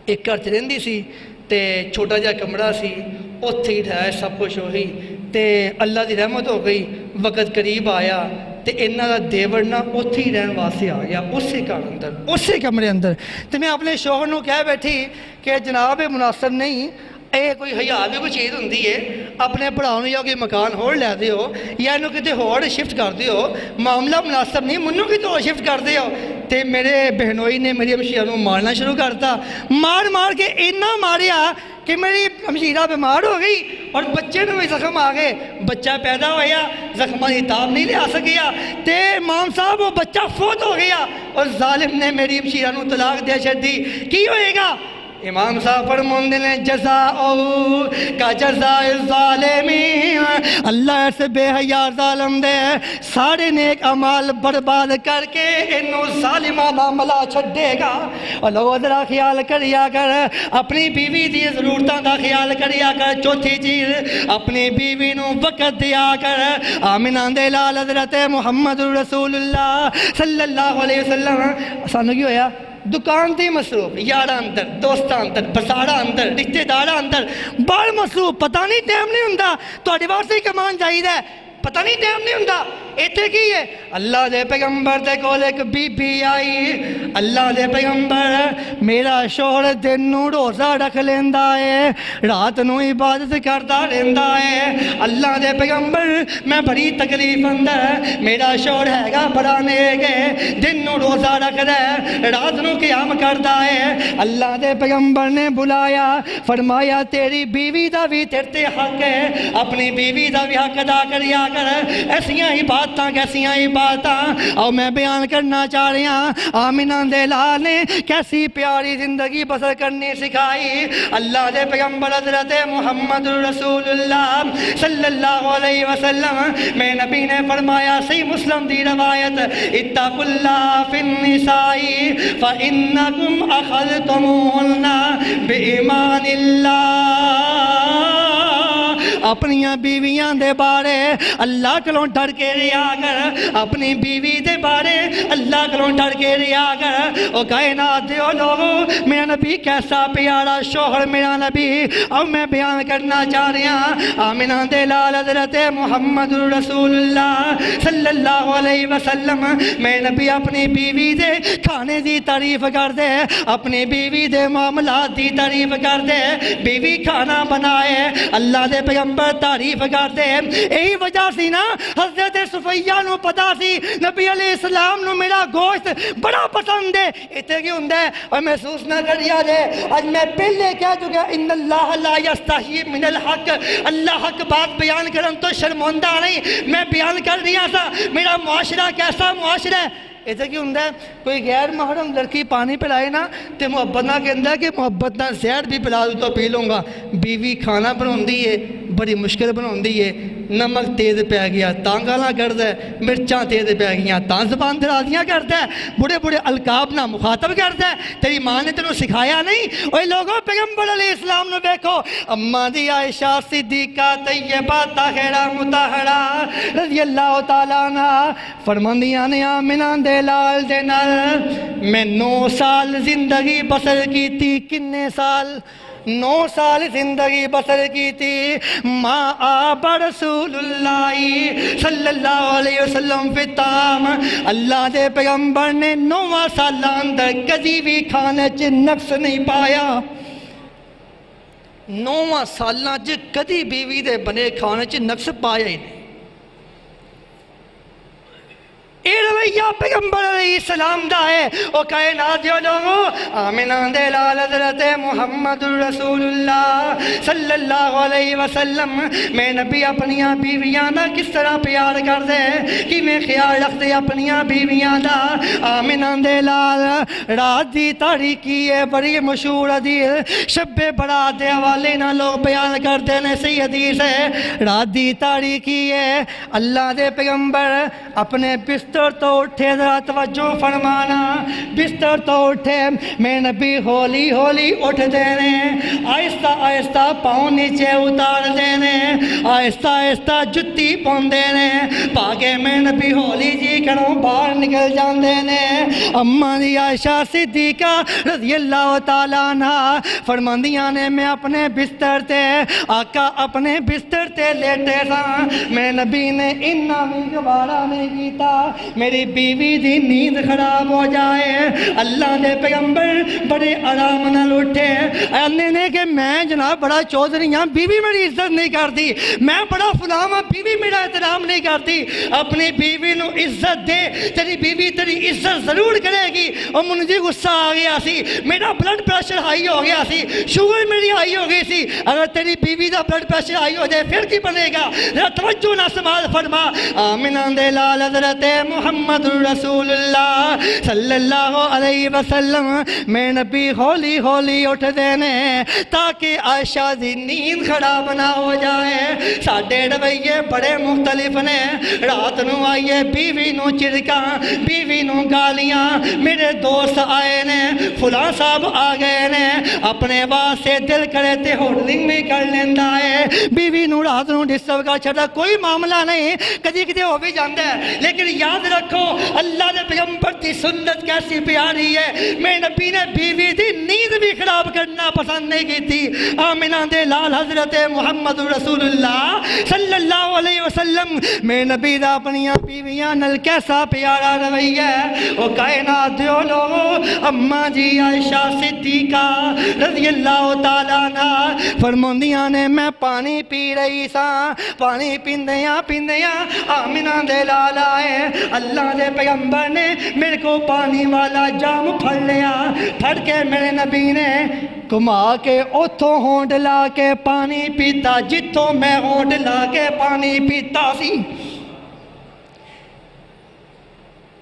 ایک گھر چ رہندی سی تے چھوٹا جہا کمرہ سی اوتھے ہی ٹھہرایا سب کچھ وہی تے اللہ دی رحمت ہو گئی وقت قریب آیا تے انہاں دا دیور نہ اوتھے ہی رہن واسطے آ گیا اسی گھر اندر اسی کمرے اندر تے میں اپنے شوہر نو کہہ بیٹھی کہ جناب یہ مناسب نہیں ਇਹ ਕੋਈ ਹਯਾ ਵੀ ਕੋਈ ਚੀਜ਼ ਹੁੰਦੀ ਹੈ। ਆਪਣੇ ਭਰਾ ਨੂੰ ਜਾਂ ਕੋਈ ਮਕਾਨ ਹੋਰ ਲੈ ਦਿਓ ਜਾਂ ਇਹਨੂੰ ਕਿਤੇ ਹੋਰ ਸ਼ਿਫਟ ਕਰ ਦਿਓ, ਮਾਮਲਾ ਮੁਨਾਸਬ ਨਹੀਂ, ਮੈਨੂੰ ਕਿਤੇ ਹੋਰ ਸ਼ਿਫਟ ਕਰ ਦਿਓ। ਤੇ ਮੇਰੇ ਬਹਿਨੋਈ ਨੇ ਮੇਰੀ ਹਮਸ਼ੀਰਾ ਨੂੰ ਮਾਰਨਾ ਸ਼ੁਰੂ ਕਰਤਾ, ਮਾਰ ਕੇ ਇੰਨਾ ਮਾਰਿਆ کہ میری ہمشیرہ بیمار ہو گئی اور بچے نے بھی زخم آ گئے، بچہ پیدا ہویا زخمہ کی تاب نہیں لیا سکیا تے امام صاحب وہ بچہ فوت ہو گیا اور ظالم نے میری ہمشیرہ نو طلاق دے چھڈی، کی ہوئے گا؟ امام صاحب فرماندے نے جزاؤ کا جزاء الظالمین، اللہ ایسے بے حیا ظالم دے سارے نیک اعمال برباد کر کے انہوں ظالمانہ ملا چھڈے گا۔ اور لوگوں ذرا خیال کریا کر، اپنی بیوی دی ضرورتاں دا خیال کریا کر۔ چوتھی چیز، اپنی بیوی نو وقت دیا کر۔ آمنہ دے لال حضرت محمد رسول اللہ صلی اللہ علیہ وسلم سانو کی ہویا دکان تے مصروف، یاراں اندر، دوستاں اندر، بساڑا اندر، رشتے داراں اندر بڑا مصروف، پتہ نہیں ٹائم نہیں ہوندا تہاڈے واسطے کمان چاہیدا ہے، پتہ نہیں ٹائم نہیں ہوندا۔ ایتھے کی ہے؟ اللہ دے پیغمبر دے کول ایک بی بی آئی، اللہ دے پیغمبر میرا شوہر دن نو روزہ رکھ لیندا ہے، رات نو عبادت کردا رہندا ہے، اللہ دے پیغمبر میں بڑی تکلیف اندر، میرا شوہر ہے گا بڑا نیک ہے، دن نو روزہ رکھدا ہے، رات نو قیام کردا ہے۔ اللہ دے پیغمبر نے بلایا، فرمایا تیری بیوی دا بھی تیرے تے حق ہے، اپنی بیوی دا بھی حق ادا کریا کر۔ ایسیاں عبادتاں کیسیاں عبادتاں اور میں بیان کرنا چاہ رہی ہوں، آمنہ دے لال نے کیسی پیاری زندگی بسر کرنی سکھائی۔ اللہ دے پیغمبر حضرت محمد رسول اللہ صلی اللہ علیہ وسلم میں نبی نے فرمایا، صحیح مسلم دی روایت، اتقوا اللہ فی النساء فإنکم اخذتموہن بإیمان اللہ۔ اپنی بیویاں دے بارے اللہ کلوں ڈر کے رہیا کر، اپنی بیوی دے بارے اللہ کلوں ڈر کے رہیا کر۔ او کائنات دے او لوگوں، میرا نبی کیسا پیارا شوہر میرا نبی، اور میں بیان کرنا چاہ رہی ہوں، آمنہ دے لال حضرت محمد رسول اللہ صلی اللہ علیہ وسلم میں نبی اپنی بیوی دے کھانے دی تعریف کر دے، اپنی بیوی دے معاملات دی تعریف کر دے، بیوی کھانا بنائے اللہ دے پیغمبر تعریف کرتے ہیں۔ یہی وجہ سی نا حضرت صفیہ نو پتا سی نبی علیہ السلام نو میرا گوشت بڑا پسند ہے، اتنے کی ہوں ہے اور محسوس نہ کریا جے۔ آج میں پہلے کہہ چکا، ان اللہ لا یستحی من الحق، اللہ حق بات بیان کرن تو شرمندہ نہیں، میں بیان کر رہا تھا میرا معاشرہ کیسا معاشرہ ہے۔ ایسے کی ہوں ہے کوئی غیر محرم لڑکی پانی پلائے نا تو محبت نہ کہندہ کہ محبت نہ زہر بھی پلا دوں تو پی لوں گا۔ بیوی کھانا بناؤندی ہے بڑی مشکل بناؤندی ہے، نمک تیز پہ گیا تاں گالاں کردا ہے، مرچاں تیز پہ گیا تاں زبان درازیاں کردا ہے، بڑے بڑے القاب نہ مخاطب کردا ہے۔ تیری ماں نے تینوں سکھایا نہیں؟ اوے لوگوں پیغمبر علیہ السلام نے دیکھو، اماں دی عائشہ صدیقہ طیبہ طاہرہ مطہرہ رضی اللہ تعالیٰ عنہ فرماندیاں نے آمنہ دے لال دے نال میں 9 سال زندگی بسر کی تھی۔ کنے سال؟ 9 سال زندگی بسر کی تھی۔ ماں آب رسول اللہ صلی اللہ علیہ وسلم فی الطعام، اللہ دے پیغمبر نے 9 سال اندر کدی بھی کھانے چ نقص نہیں پایا۔ 9 سالاں چ کدی بیوی دے بنے کھانے چ نقص پایا ہی نہیں۔ اے رویہ پیغمبر علیہ السلام دا ہے۔ او کائنات جو لوگوں، آمنہ دے لال حضرت محمد رسول اللہ صلی اللہ علیہ وسلم میں نبی اپنیاں بیویاں دا کس طرح پیار کر دے، کہ میں خیال رکھ دے اپنیاں بیویاں دا۔ آمنہ دے لال رات دی تاریکی ہے بڑی مشہور حدیث، شب برات دے حوالے نہ لوگ بیان کرتے ہیں، صحیح حدیث ہے۔ رات دی تاریکی ہے، اللہ دے پیغمبر اپنے بستر تو اٹھے، ذرا توجہ فرمانا، بستر تو اٹھے، میں نبی ہولی ہولی اٹھ دینے، آہستہ آہستہ پاؤں نیچے اتار دینے، آہستہ آہستہ جتی پون دینے، پاکے میں نبی ہولی جی کروں باہر نکل جان دینے۔ اماں دی عائشہ صدیقہ رضی اللہ تعالیٰ عنہ فرماندیاں نے میں اپنے بستر تے، آقا اپنے بستر تے لیٹے تھا، میں نبی نے انہا بھی گوارا نہیں کیتا میری بیوی دی نیند خراب ہو جائے، اللہ دے پیغمبر بڑے آرام نال اٹھے آنے نے کہ میں جناب بڑا چودھری ہاں، بیوی میری عزت نہیں کرتی، میں بڑا فلاں ہاں، بیوی میرا احترام نہیں کرتی، اپنی بیوی نو عزت دے، تیری بیوی تیری عزت ضرور کرے گی۔ اور مجھے غصہ آ گیا سی، میرا بلڈ پریشر ہائی ہو گیا سی، شوگر میری ہائی ہو گئی سی، اگر تیری بیوی دا بلڈ پریشر ہائی ہو جائے پھر کی بنے گا؟ ذرا توجہ نہ سمال فرما۔ آمنہ دے لال حضرت محمد رسول اللہ صلی اللہ علیہ وسلم میں نبی ہولی ہولی اٹھ دینے تاکہ عائشہ دی نیند خراب نہ ہو جائے۔ ساڈے رویے بڑے مختلف نے، رات نو آئیے بیوی نو چرکاں، بیوی نو گالیاں، میرے دوست آئے نے، فلاں صاحب آ گئے نے، اپنے واسطے دل کرے تے ہولنگ میں کر لیندہ ہے، بیوی نو رات نو ڈسٹرب کر چھڑا، کوئی معاملہ نہیں، کدی کدی ہو بھی جاندہ ہے، لیکن یاد رکھو اللہ دے پیغمبر دی سنت کیسی پیاری ہے۔ میں نبی نے بیوی دی نیند بھی خراب کرنا پسند نہیں کی تھی۔ آمنہ دے لال حضرت محمد رسول اللہ صلی اللہ علیہ وسلم میں نبی دا اپنیاں بیویاں نل کیسا پیارا رویہ ہے۔ وہ کائنات دیو لوگو اماں جی عائشہ صدیقہ رضی اللہ تعالیٰ عنہ فرماندیاں نے میں پانی پی رہی سا، پانی پیندیاں پیندیاں آمنہ دے لال آئے، اللہ دے پیغمبر نے میرے کو پانی والا جام پھڑ لیا، پھڑ کے میرے نبی نے کما کے اتھوں ہونڈ لا کے پانی پیتا جتوں میں ہونڈ لا کے پانی پیتا سی۔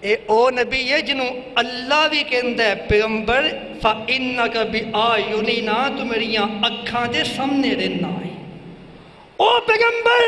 اے او نبی ہے جنہوں اللہ بھی کہندہ ہے پیغمبر فَإِنَّكَ بِآيُنِنَا، تو میریاں اکھاں دے سامنے رہنا ہے۔ او پیغمبر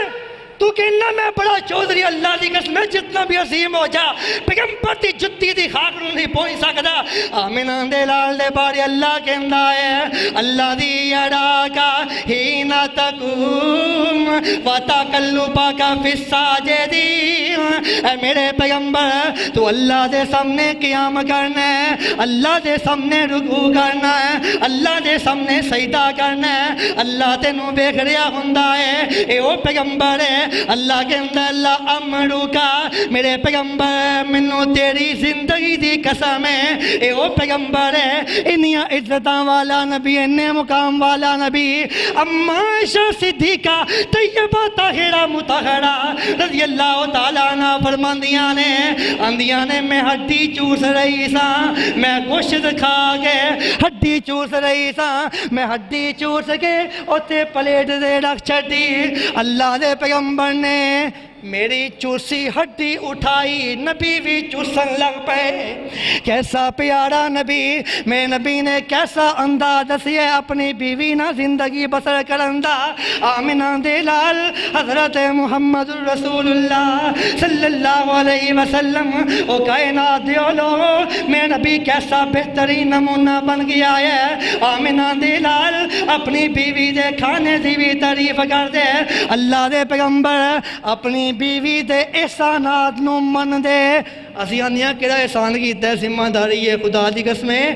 تو کہنا میں بڑا چودھری اللہ دی قسم ہے جتنا بھی عظیم ہو جا، پیغمبر دی جتی دی خاک نو نہیں پہنچ سکدا۔ آمنہ دے لال دے بارے اللہ کہندا ہے اللہ دی اراکا ہین تقوم وتقلبک فی الساجدین، اے میرے پیغمبر تو اللہ دے سامنے قیام کرنا ہے، اللہ دے سامنے رکوع کرنا ہے، اللہ دے سامنے سجدہ کرنا ہے، اللہ تینوں دیکھ رہا ہوندا ہے۔ اے او پیغمبر ہے اللہ کے اندر اللہ امرو کا، میرے پیغمبر منو تیری زندگی دی قسم ہے، اے او پیغمبر ہے انہیاں عزتاں والا نبی، انہیں مقام والا نبی، اما عائشہ صدیقہ طیبہ طاہرہ مطہرہ رضی اللہ تعالیٰ عنہ فرماندیاں نے اندیاں نے میں ہڈی چوس رہی سا، میں گوشت کھا کے ہڈی چوس رہی سا، میں ہڈی چوس کے اتے پلیٹ دے رکھ چھڑی، اللہ دے پیغمبر نے میری چوسی ہڈی اٹھائی، نبی بھی چوسن لگ پے، کیسا پیارا نبی، میں نبی نے کیسا انداز دسی ہے اپنی بیوی نہ زندگی بسر کرندہ۔ آمنہ دے لال حضرت محمد رسول اللہ صلی اللہ علیہ وسلم او کائنات دیو لوگو میں نبی کیسا بہترین نمونہ بن گیا ہے۔ آمنہ دے لال اپنی بیوی دے کھانے دی بھی تعریف کر دے، اللہ دے پیغمبر اپنی بیوی دے احسانات نو من دے۔ اسی آنیاں کیڑا احسان کیتا ہے، ذمہ داری ہے خدا دی قسمیں۔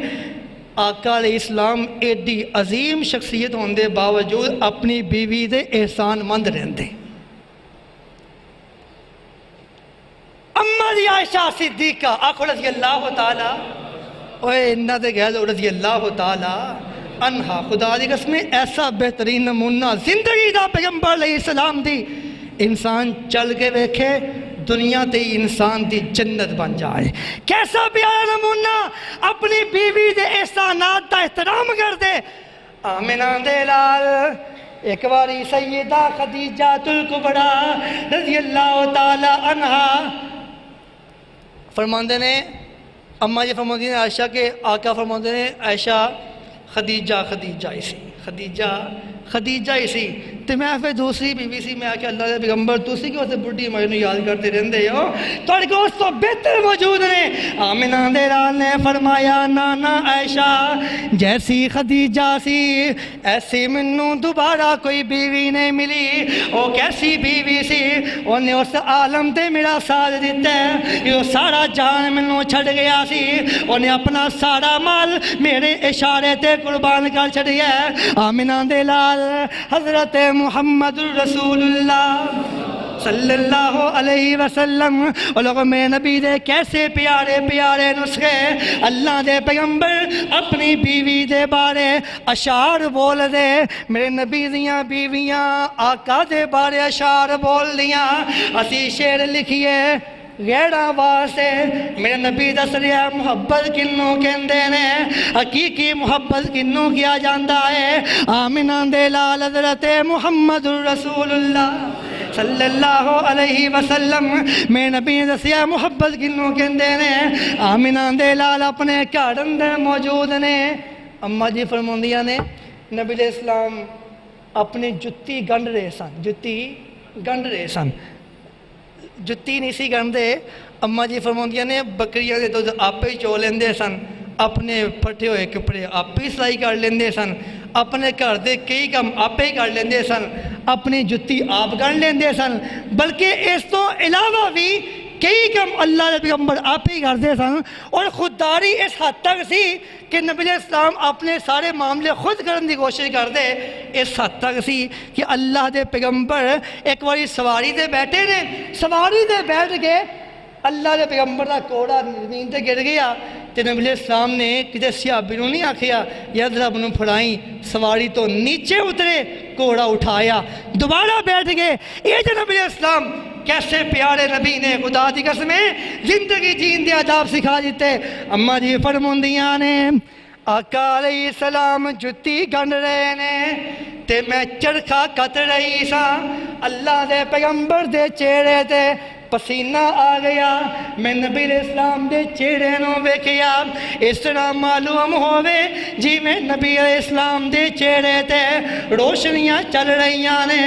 آقا علیہ السلام ایڈی عظیم شخصیت ہوندے باوجود اپنی بیوی دے احسان مند رہندے۔ اما دی عائشہ صدیقہ آخو رضی اللہ تعالی، اوے انہاں دے گھر رضی اللہ تعالی عنہا، خدا دی قسمیں ایسا بہترین نمونہ زندگی دا پیغمبر علیہ السلام دی، انسان چل کے ویکھے دنیا تے انسان دی جنت بن جائے۔ کیسا پیارا نمونہ اپنی بیوی دے احسانات دا احترام کر دے۔ آمنہ دے لال ایک باری سیدہ خدیجہ الکبریٰ رضی اللہ تعالی عنہا فرماندے نے، اماں جی فرماندے نے عائشہ کے آقا فرماندے نے عائشہ خدیجہ خدیجہ ہی سی، تو میں پھر دوسری بیوی سی، میں آکے اللہ دے پیغمبر تو سی کہ اسے بڑھی مجھے نو یاد کرتے رہندے ہو، توڑ کے اس تو بہتر موجود نے۔ آمنہ دے لال نے فرمایا نانا عائشہ جیسی خدیجہ سی ایسی منو دوبارہ کوئی بیوی نہیں ملی، وہ کیسی بیوی سی، انہیں اس عالم تے میرا ساتھ دیتا ہے، یہ سارا جان منو چھڑ گیا سی، انہیں اپنا سارا مال میرے اشارے تے قربان کر چھڑیا ہے۔ آمنہ دے لال حضرت محمد رسول اللہ صلی اللہ علیہ وسلم۔ اور لوگوں میرے نبی دے کیسے پیارے پیارے نسخے، اللہ دے پیغمبر اپنی بیوی دے بارے اشعار بول دے، میرے نبی دیاں بیویاں آقا دے بارے اشعار بول دیاں۔ اسی شعر لکھیے غیرہ واسطے، میرے نبی دس رہا محبت کنوں کہندے نے، حقیقی محبت کنوں کیا جاندہ ہے، آمنہ دے لال حضرت محمد رسول اللہ صلی اللہ علیہ وسلم۔ میرے نبی نے دسیا محبت کنوں کہندے نے، آمنہ دے لال اپنے گھر اندر موجود نے۔ اماں جی فرماندیاں نے نبی علیہ السلام اپنی جتی گنڈ رہے سن، جتی گنڈ رہے سن، جتی نہیں سی گنڈے۔ اماں جی فرماندیاں نے بکریاں دے دودھ آپ ہی چو لیندے سن، اپنے پھٹے ہوئے کپڑے آپ ہی سلائی کر لیندے سن، اپنے گھر دے کئی کام آپ ہی کر لیندے سن، اپنی جتی آپ گن لیندے سن، بلکہ اس تو علاوہ بھی کئی کام اللہ کے پیغمبر آپ ہی کرتے سن۔ اور خودداری اس حد تک سی کہ نبی علیہ السلام اپنے سارے معاملے خود کرنے کی کوشش کرتے، اس حد تک سی کہ اللہ دے پیغمبر ایک باری سواری دے بیٹھے نے، سواری دے بیٹھ کے اللہ دے پیغمبر دا کوڑا زمین تے گر گیا، تے نبی علیہ السلام نے کسی صحابی نوں نہیں آکھیا یا ذرا منوں پھڑائیں، سواری تو نیچے اترے، کوڑا اٹھایا، دوبارہ بیٹھ گئے۔ یہ جو نبی علیہ السلام کیسے پیارے نبی نے خدا دی قسمیں زندگی جین دے آداب سکھا دیتے۔ اماں جی فرماندیاں نے آقا علیہ السلام جتی گنڈ رہے نے تے میں چرخا کت رہی سا، اللہ دے پیغمبر دے چہرے تے پسینہ آ گیا، میں نبی علیہ السلام دے چہرے نو ویکھیا، اس طرح معلوم ہوئے جی میں نبی علیہ السلام دے چہرے تے روشنیاں چل رہیاں نے،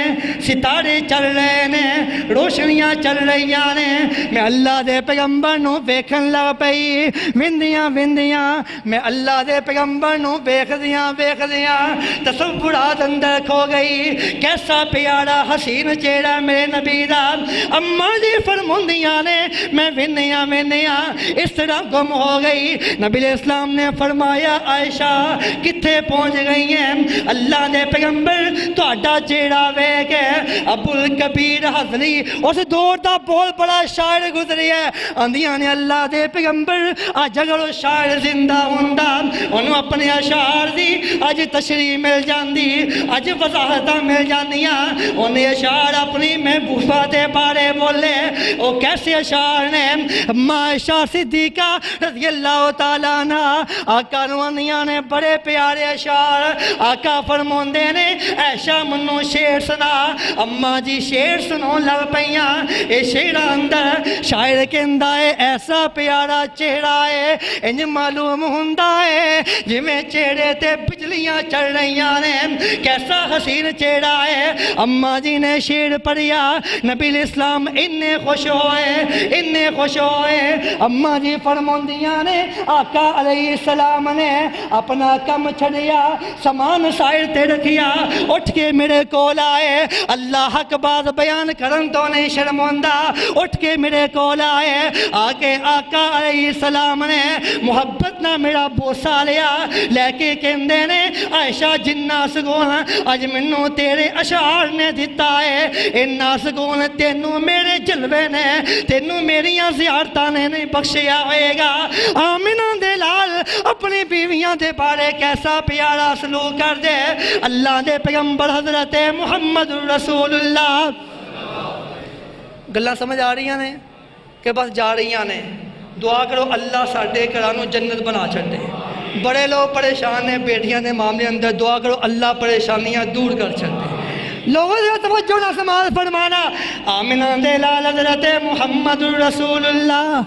ستارے چل رہے نے، روشنیاں چل رہیاں نے۔ میں اللہ دے پیغمبر نو ویکھن لگ پئی، وندیاں وندیاں میں اللہ دے پیغمبر نو ویکھدیاں ویکھدیاں تصورات اندر کھو گئی، کیسا پیارا حسین چہرہ میرے نبی دا۔ اماں جی فرماندیاں نے میں وندیاں اس طرح گم ہو گئی۔ نبی علیہ السلام نے فرمایا عائشہ کتھے پہنچ گئی ہیں؟ اللہ دے پیغمبر تہاڈا چہرہ ویکھ کے ابو الکبیر حضری اس دور دا بہت بڑا شاعر گزری ہے، آندیاں نے اللہ دے پیغمبر اج اگر وہ شاعر زندہ ہوندا انہوں اپنے اشعار دی اج تشریح مل جاندی، اج وضاحتاں مل جاندیاں، انہیں اشعار اپنی محبوبہ دے بارے بولے۔ وہ کیسے اشعار نے؟ عائشہ صدیقہ رضی اللہ تعالیٰ عنہ آقا روانیاں نے بڑے پیارے اشعار، آقا فرماندے نے عائشہ منو شعر سنا، اماں جی شعر سنو لگ پیاں۔ اے شعر اندر شاعر کہندا ہے ایسا پیارا چہرہ ہے انج معلوم ہوندا ہے جویں چہرے تے بجلیاں چل رہیاں نے، کیسا حسین چہرہ ہے۔ اماں جی نے شعر پڑھیا، نبی علیہ السلام انہیں خوش ہوئے۔ اماں جی فرماندیاں نے آقا علیہ السلام نے اپنا کم چھڑیا، سامان سائر تے رکھیا، اٹھ کے میرے کول آئے، اللہ حق بات بیان کرن تو نہیں شرمندہ، اٹھ کے میرے کول آئے، آکے آقا علیہ السلام نے محبت نہ میرا بوسا لیا، لے کے کہندے نے عائشہ جنہ سگون اج منوں تیرے اشعار نے دیتا ہے، انہ سگون تینوں میرے جلوے نے، تینوں میریاں زیارتاں نے نہیں بخشیا ہوئے گا۔ آمنہ دے لال اپنی بیویاں دے بارے کیسا پیارا سلوک کر دے، اللہ دے پیغمبر حضرت محمد رسول اللہ۔ گلہ سمجھ آ رہی ہیں کہ بس جا رہی ہیں؟ دعا کرو اللہ ساڈے گھرانوں جنت بنا چھڈے۔ بڑے لوگ پریشان ہیں بیٹیاں دے معاملے اندر، دعا کرو اللہ پریشانیاں دور کر چھڈے۔ لوگوں نے توجہ نہ سمال فرمانا، آمنہ دے لال حضرت محمد رسول اللہ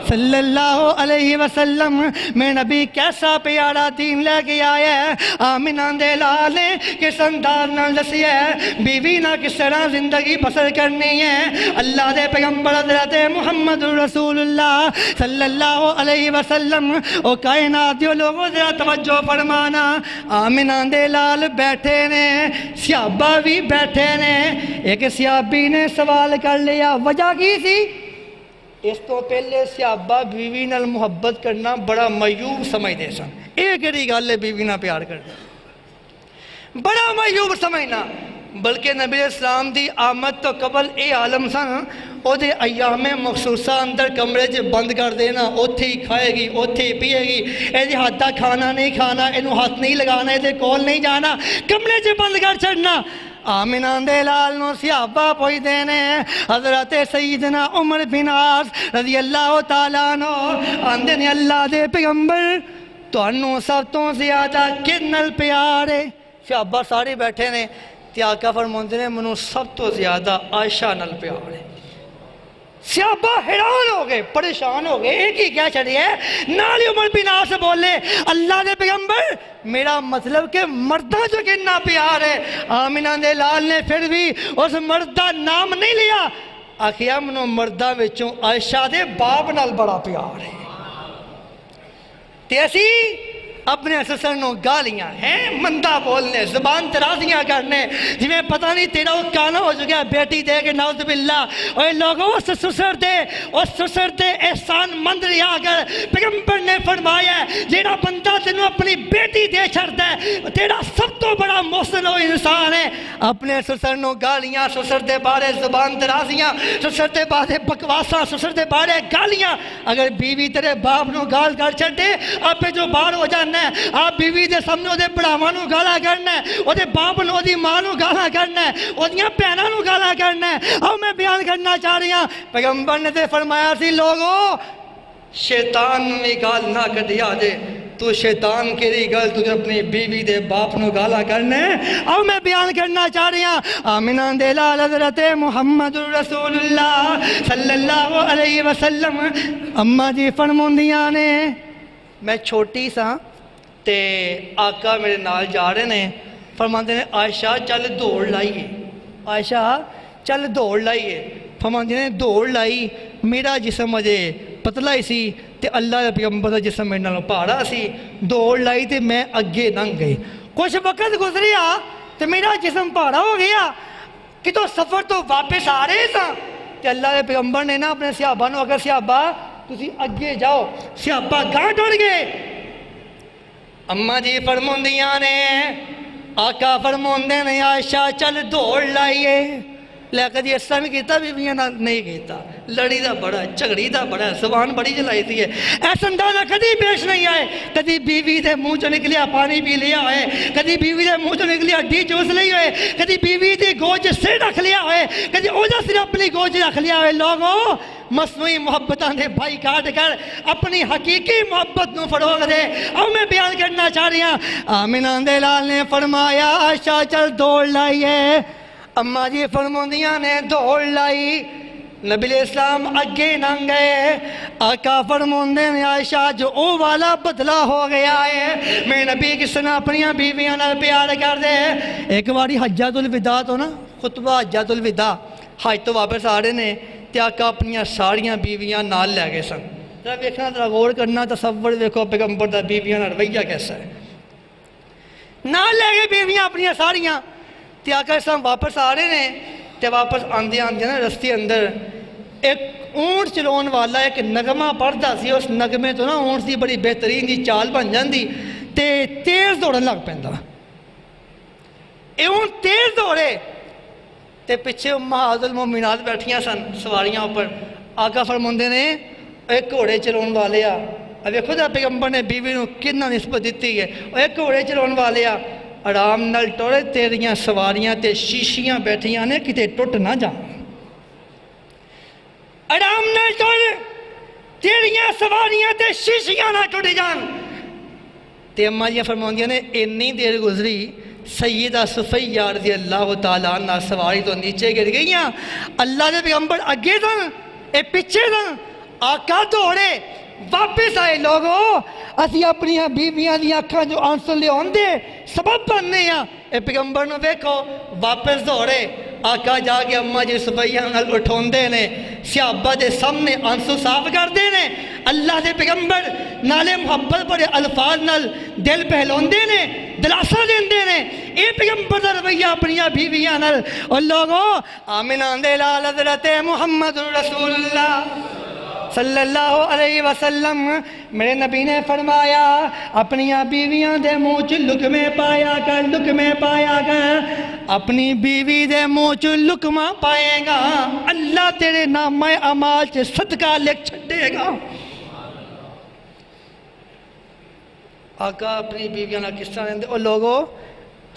صلی اللہ علیہ وسلم میں نبی کیسا پیارا دین لے کے آیا ہے۔ آمنہ دے لال نے کس انداز نہ دسی ہے بیوی نہ کس طرح زندگی بسر کرنی ہے۔ اللہ دے پیغمبر حضرت محمد رسول اللہ صلی اللہ علیہ وسلم او کائنات دیو لوگوں ذرا توجہ فرمانا، آمنہ دے لال بیٹھے نے، صحابہ بھی بیٹھے نے۔ ایک صحابی نے سوال کر لیا، وجہ کی سی؟ اس تو پہلے صحابہ بیوی نال محبت کرنا بڑا معیوب سمجھتے سن، ایک ہی گل ہے بیوی نال پیار کرنا بڑا معیوب سمجھنا۔ بلکہ نبی اسلام دی آمد تو قبل اے عالم سن او دے ایام مخصوصہ اندر کمرے چ بند کر دینا، اوتھے ہی کھائے گی، اوتھے ہی پیے گی، اے دی ہاتھ دا کھانا نہیں کھانا، اینو ہاتھ نہیں لگانا، اے دے کول نہیں جانا، کمرے چ بند کر چھڑنا۔ آمنہ دے لال نو صحابہ پوئی دینے، حضرت سیدنا عمر بن عاص رضی اللہ تعالیٰ عنہ آندے نے اللہ دے پیغمبر تو انہوں سب تو زیادہ کن نل پیارے؟ صحابہ سارے بیٹھے نے تے آقا فرماندے نے منوں سب تو زیادہ عائشہ نل پیارے۔ صحابہ حیران ہو گئے، پریشان ہو گئے، ایک ہی کیا چڑھی ہے؟ نالی عمر بن عاص بولے اللہ دے پیغمبر میرا مطلب کہ مردہ جو کتنا پیار ہے۔ آمنہ دے لال نے پھر بھی اس مردہ نام نہیں لیا، آخیا منوں مردہ وچوں عائشہ دے باپ نال بڑا پیار ہے۔ تیسی اپنے سسر نو گالیاں ہیں، مندہ بولنے، زبان ترازیاں کرنے، جنہیں پتہ نہیں تیرا وہ کانا ہو چکا بیٹی دے کے نعوذ باللہ۔ اور لوگوں اس سسر دے احسان مند رہا کر، پیغمبر نے فرمایا ہے جیڑا بندہ تینوں اپنی بیٹی دے چھڑتا ہے تیرا سب تو بڑا محسن و انسان ہے۔ اپنے سسر نو گالیاں، سسر دے بارے زبان ترازیاں، سسر دے بارے بکواساں، سسر دے بارے گالیاں۔ اگر بیوی تیرے باپ نو گال کر چھڑے آپ پہ جو بار ہو جانا ہے، آپ بیوی دے سامنے او دے پڑھاواں نو گالا کرنا ہے، او دے باپ نو دی ماں نو گالا کرنا ہے، او دیاں بہناں نو گالا کرنا ہے۔ او میں بیان کرنا چاہ رہی ہوں پیغمبر نے تے فرمایا سی لوگوں شیطان میں گال نہ کڈیا دے، تو شیطان کیڑی گل تو اپنی بیوی دے باپ نو گالا کرنا ہے۔ او میں بیان کرنا چاہ رہی ہوں آمنہ دے لال حضرت محمد رسول اللہ صلی اللہ علیہ وسلم اماں جی فرماندیاں نے میں چھوٹی سا تے آقا میرے نال جا رہے نے، فرماندے نے عائشہ چل دوڑ لائیے، عائشہ چل دوڑ لائیے، فرماندے نے دوڑ لائی، میرا جسم اجے پتلا ہی سی تے اللہ دے پیغمبر دا جسم میرے نال پہاڑا سی، دوڑ لائی تے میں اگے لنگ گئی، کچھ وقت گزریا تے میرا جسم پہاڑا ہو گیا، کہ تو سفر تو واپس آ رہے سا تے اللہ دے پیغمبر نے نا اپنے صحابہ نو اگر صحابہ تسی اگے جاؤ، صحابہ گاہ ٹوڑ گئے۔ اماں جی فرماندیاں نے آقا فرماندے نے عائشہ چل دوڑ لائیے، لیکن یہ اسلام کیتا بیویاں نہیں کیتا، لڑی دا بڑا جھگڑی دا بڑا زبان بڑی چلائی تھی ہے، ایسا اندازہ کدی پیش نہیں آئے، کدی بیوی دے منہ چوں نکلیا پانی پی لیا ہوئے، کدی بیوی دے منہ چوں نکلیا ہڈی چوس لی ہوئے، کدی بیوی دی گوچ سر رکھ لیا ہوئے، کدی اوجا سر اپنی گوچ رکھ لیا ہوئے۔ لوگوں مصنوعی محبتاں دے بھائی کاٹ کر اپنی حقیقی محبت نو فروغ دے۔ او میں بیان کرنا چاہ رہی ہوں آمنہ دے لال نے فرمایا عائشہ چل دوڑ لائیے، اماں جی فرماندیاں نے دوڑ لائی، نبی علیہ السلام اگے نہ گئے، آقا فرماندے نے عائشہ جو او والا بدلا ہو گیا ہے، میں نبی کس نے اپنی بیویاں نال پیار کر دے۔ ایک باری حجۃ الوداع تو نا خطبہ حجۃ الوداع حج تو واپس آ رہے نے تے آقا اپنی ساریاں بیویاں نال لے گئے سن، ذرا ویکھنا ذرا غور کرنا تصور ویکھو پیغمبر دا بیویاں نال رویہ کیسا ہے، نال لے گئے بیویاں اپنی ساریاں تے آقا اسلام واپس آ رہے نے تے واپس آندے نا رستے اندر ایک اونٹ چلون والا ایک نغمہ پڑھدا سی، اس نغمے تو نا اونٹ دی بڑی بہترین دی چال بن جاندی تے تیز دوڑن لگ پیندا، اے اونٹ تیز دوڑے تے پیچھے امہات المومنات بیٹھیاں سن سواریاں اوپر، آقا فرماندے نے ایک گھوڑے چلاون والے آ، اب دیکھو جا پیغمبر نے بیوی نو کتنا نسبت دیتی ہے، ایک گھوڑے چلاون والے آ آرام نال ٹورے تیریاں سواریاں تے شیشیاں بیٹھیاں نے کتے ٹوٹ نہ جان، آرام نال ٹورے تیریاں سواریاں تے شیشیاں نہ ٹوٹ جان۔ تے اماں جی فرماندیاں نے اتنی دیر گزری سیدہ صفیہ رضی اللہ تعالیٰ عنہ سواری تو نیچے گر گئیاں، اللہ دے پیغمبر اگے تھا اے پیچھے تھا، آقا دوڑے واپس آئے۔ لوگوں اسی اپنی بیویاں دی آنکھاں جو آنسو لے ہوندے سبب بننے ہیں، اے پیغمبر نو دیکھو واپس دوڑے، آقا جا کے اماں جی صفیہ نال اٹھوندے نے، صحابہ دے سامنے آنسو صاف کردے نے، اللہ دے پیغمبر نالے محبت بڑے الفاظ نال دل بہلوندے نے، دلاسا دیندے نے، اے پیغمبر دا رویہ اپنی بیویاں نال۔ اور لوگوں آمنہ دے لال حضرت محمد رسول اللہ صلی اللہ علیہ وسلم میرے نبی نے فرمایا اپنی بیویاں دے منہ چ لقمے پایا کر، لقمے پایا کر۔ اپنی بیوی دے منہ چ لقمہ پائے گا اللہ تیرے نامہ اعمال چ صدقہ لکھ چھڈے گا۔ آقا اپنی بیویاں نال کس طرح رہندے؟ او لوگو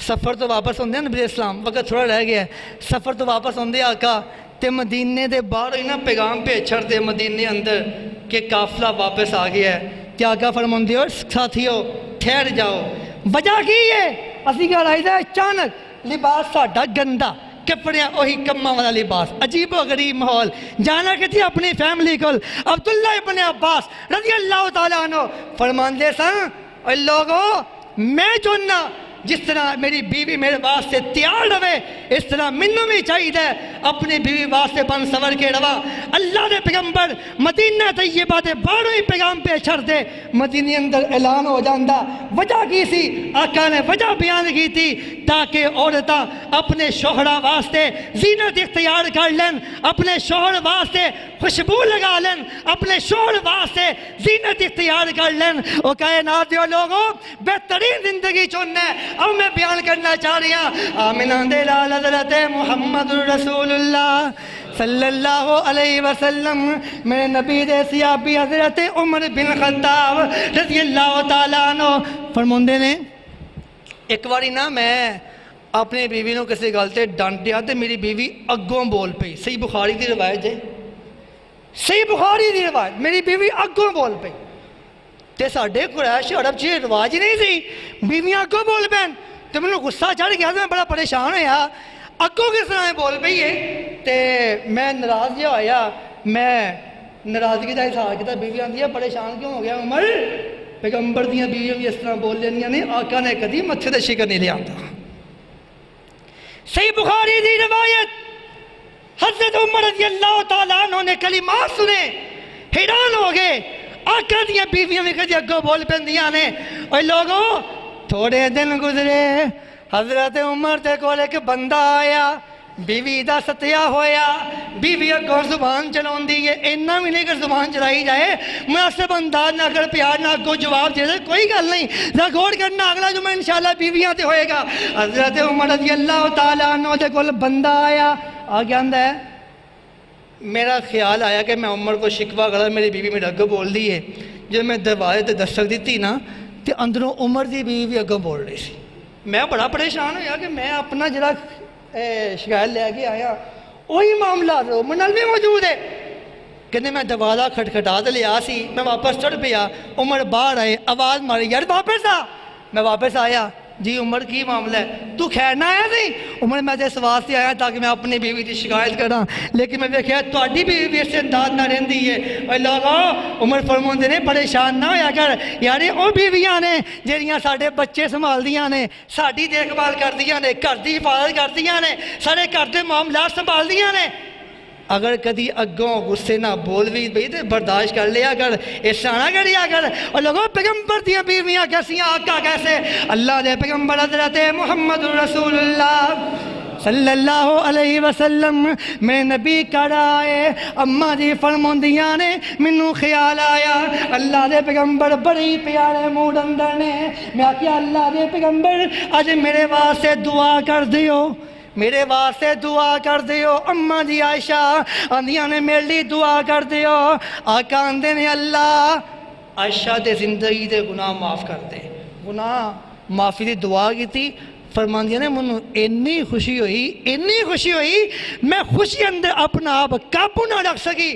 سفر تو واپس ہوندے نبی علیہ السلام، وقت تھوڑا رہ گیا ہے، سفر تو واپس ہوندے آقا تے مدینے دے باہر ہی نا پیغام بھیج چھڑتے مدینے اندر کہ قافلہ واپس آ گیا ہے۔ تے آقا فرماندے ہو ساتھیو ٹھہر جاؤ، وجہ کی ہے؟ اسی گھر آئی دا اچانک لباس ساڈا گندا، کپڑیاں وہی کماں والا لباس، عجیب و غریب ماحول، جانا کہ تھی اپنی فیملی کول۔ عبداللہ ابن عباس رضی اللہ تعالیٰ عنہ فرماندے سن اے لوگو میں چاہنا جس طرح میری بیوی میرے واسطے تیار رہے اس طرح منوں بھی چاہیے اپنی بیوی واسطے بن سور کے روا۔ اللہ دے پیغمبر مدینہ طیبہ دے باہروں ہی پیغام پہ چھڑ دے، مدینے اندر اعلان ہو جاندہ۔ وجہ کی سی؟ آقا نے وجہ بیان کی تھی تاکہ عورتاں اپنے شوہرہ واسطے زینت اختیار کر لیں، اپنے شوہر واسطے خوشبو لگا لیں، اپنے شوہر واسطے زینت اختیار کر لیں۔ وہ کائنات دیو لوگوں بہترین زندگی چننے اب میں بیان کرنا چاہ رہی ہوں آمنہ دے لال حضرت محمد رسول اللہ صلی اللہ علیہ وسلم میرے نبی دے صحابی حضرت عمر بن خطاب رضی اللہ تعالیٰ عنہ فرماندے نے ایک باری نا میں اپنے بیوی نو کسی گل تے ڈانٹیا تے میری بیوی اگوں بول پئی۔ صحیح بخاری دی روایت ہے، صحیح بخاری دی روایت، میری بیوی اگوں بول پئی تے ساڈے قریش عرب چ رواج نہیں سی بیویاں اگوں بول پین تے مینوں غصہ چڑھ گیا تے میں بڑا پریشان ہویا اگوں کس طرح بول پئی ہے تے میں ناراض جہا ہویا۔ میں ناراضگی دا اظہار کیتا، بیوی آندی ہے پریشان کیوں ہو گیا عمر؟ پیغمبر دیاں بیویاں بھی اس طرح بول لینیاں نے، آقا نے کدی متھے تے شکر نہیں لیا۔ صحیح بخاری دی روایت حضرت عمر رضی اللہ تعالیٰ عنہ نے کلمات سنے، حیران ہو گئے۔ آقا دیاں بیویاں بھی کدی اگوں بول پیندیاں نے۔ اے لوگو تھوڑے دن گزرے حضرت عمر تے کول ایک بندہ آیا، بیوی دا ستیا ہویا، بیوی اگوں زبان چلاؤندی ہے، اینا بھی نہیں کہ زبان چلائی جائے مناسب انداز نہ کر پیار نہ اگوں جواب دے دے، کوئی گل نہیں، ذرا غور کرنا اگلا جمعہ انشاءاللہ بیویاں تے ہوئے گا۔ حضرت عمر رضی اللہ تعالیٰ عنہ دے کول بندہ آیا، آگے آندہ ہے میرا خیال آیا کہ میں عمر کو شکوہ کرا میری بیوی میرے اگوں بول دی ہے۔ جب میں دروازے تے دستک دیتی نا تے اندروں عمر دی بیوی بھی اگوں بول رہی سی۔ میں بڑا پریشان ہویا کہ میں اپنا جڑا شکایت لے کے آیا وہی معاملات عمر نال بھی موجود ہے۔ کہنے میں دروازہ کھٹکھٹا تے لیا سی، میں واپس چڑھ پیا، عمر باہر آئے آواز ماری یار واپس آ۔ میں واپس آیا، جی عمر کی معاملہ ہے؟ تو خیر نہ آیا سی؟ عمر میں اس واسطے آیا تاکہ میں اپنی بیوی کی شکایت کراں، لیکن میں دیکھا تہاڈی بیوی بھی اس سے انداز نہ رہندی ہے۔ اے لوگو عمر فرماندے نے پریشان نہ ہویا کر، یار او بیویاں نے جہڑیاں ساڈے بچے سنبھالدیاں نے، ساڈی دیکھ بھال کردیاں نے، گھر دی حفاظت کردیاں نے، سارے گھر دے معاملات سنبھالدیاں نے۔ اگر کدی اگوں غصے نہ بول بھی بھئی تے برداشت کر لیا کر، ایسا نہ کریا کر۔ اور لوگوں پیغمبر دیاں بیویاں کیسیاں، آقا کیسے؟ اللہ دے پیغمبر حضرت محمد رسول اللہ صلی اللہ علیہ وسلم میں نبی کر آئے، اماں جی فرماندیاں نے مینوں خیال آیا اللہ دے پیغمبر بڑی پیارے موڈ اندر نے۔ میں آکھیا اللہ دے پیغمبر اج میرے واسطے دعا کر دیو، میرے واسطے دعا کر دیو۔ اماں جی عائشہ آندیاں نے میرے لیے دعا کر دیو۔ آقا آندے نے اللہ عائشہ دے زندگی دے گناہ معاف کر دے، گناہ معافی دی دعا کی تھی۔ فرماندیاں نے منوں اتنی خوشی ہوئی میں خوشی اندر اپنا آپ قابو نہ رکھ سکی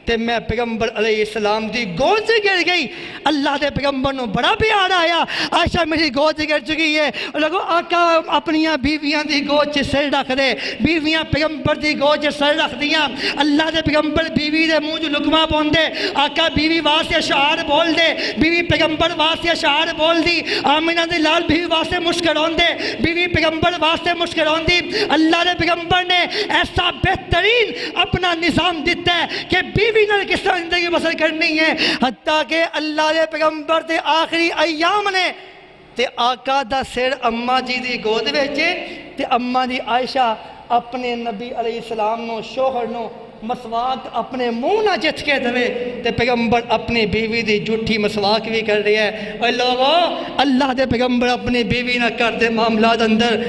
تے میں پیغمبر علیہ السلام دی گود سے گر گئی۔ اللہ دے پیغمبر نو بڑا پیار آیا، عائشہ میری گود سے گر چکی ہے۔ لوگو آقا اپنیاں بیویاں دی گود سے سر رکھ دے، بیویاں پیغمبر دی گود سے سر رکھ دیاں۔ اللہ دے پیغمبر بیوی دے منہ جو لقمہ پون دے، آقا بیوی واسطے اشعار بول دے، بیوی پیغمبر واسطے اشعار بول دی، آمنہ دے لال بیوی واسطے مسکرون دے، بیوی پیغمبر واسطے مسکرون دی۔ اللہ دے پیغمبر نے ایسا بہترین اپنا نظام دیتا ہے کہ بیوی کس طرح زندگی بسر کرنی ہے، حتیٰ کہ اللہ دے پیغمبر دے آخری ایام نے تے آقا دا سر اماں جی دی گود وچے تے اماں دی عائشہ اپنے نبی علیہ السلام نو شوہر نو مسواک اپنے منہ نہ جت کے دے تے پیغمبر اپنی بیوی دی جھوٹھی مسواک بھی کر رہی ہے۔ اے لوگو اللہ دے پیغمبر اپنی بیوی نہ کر دے معاملات اندر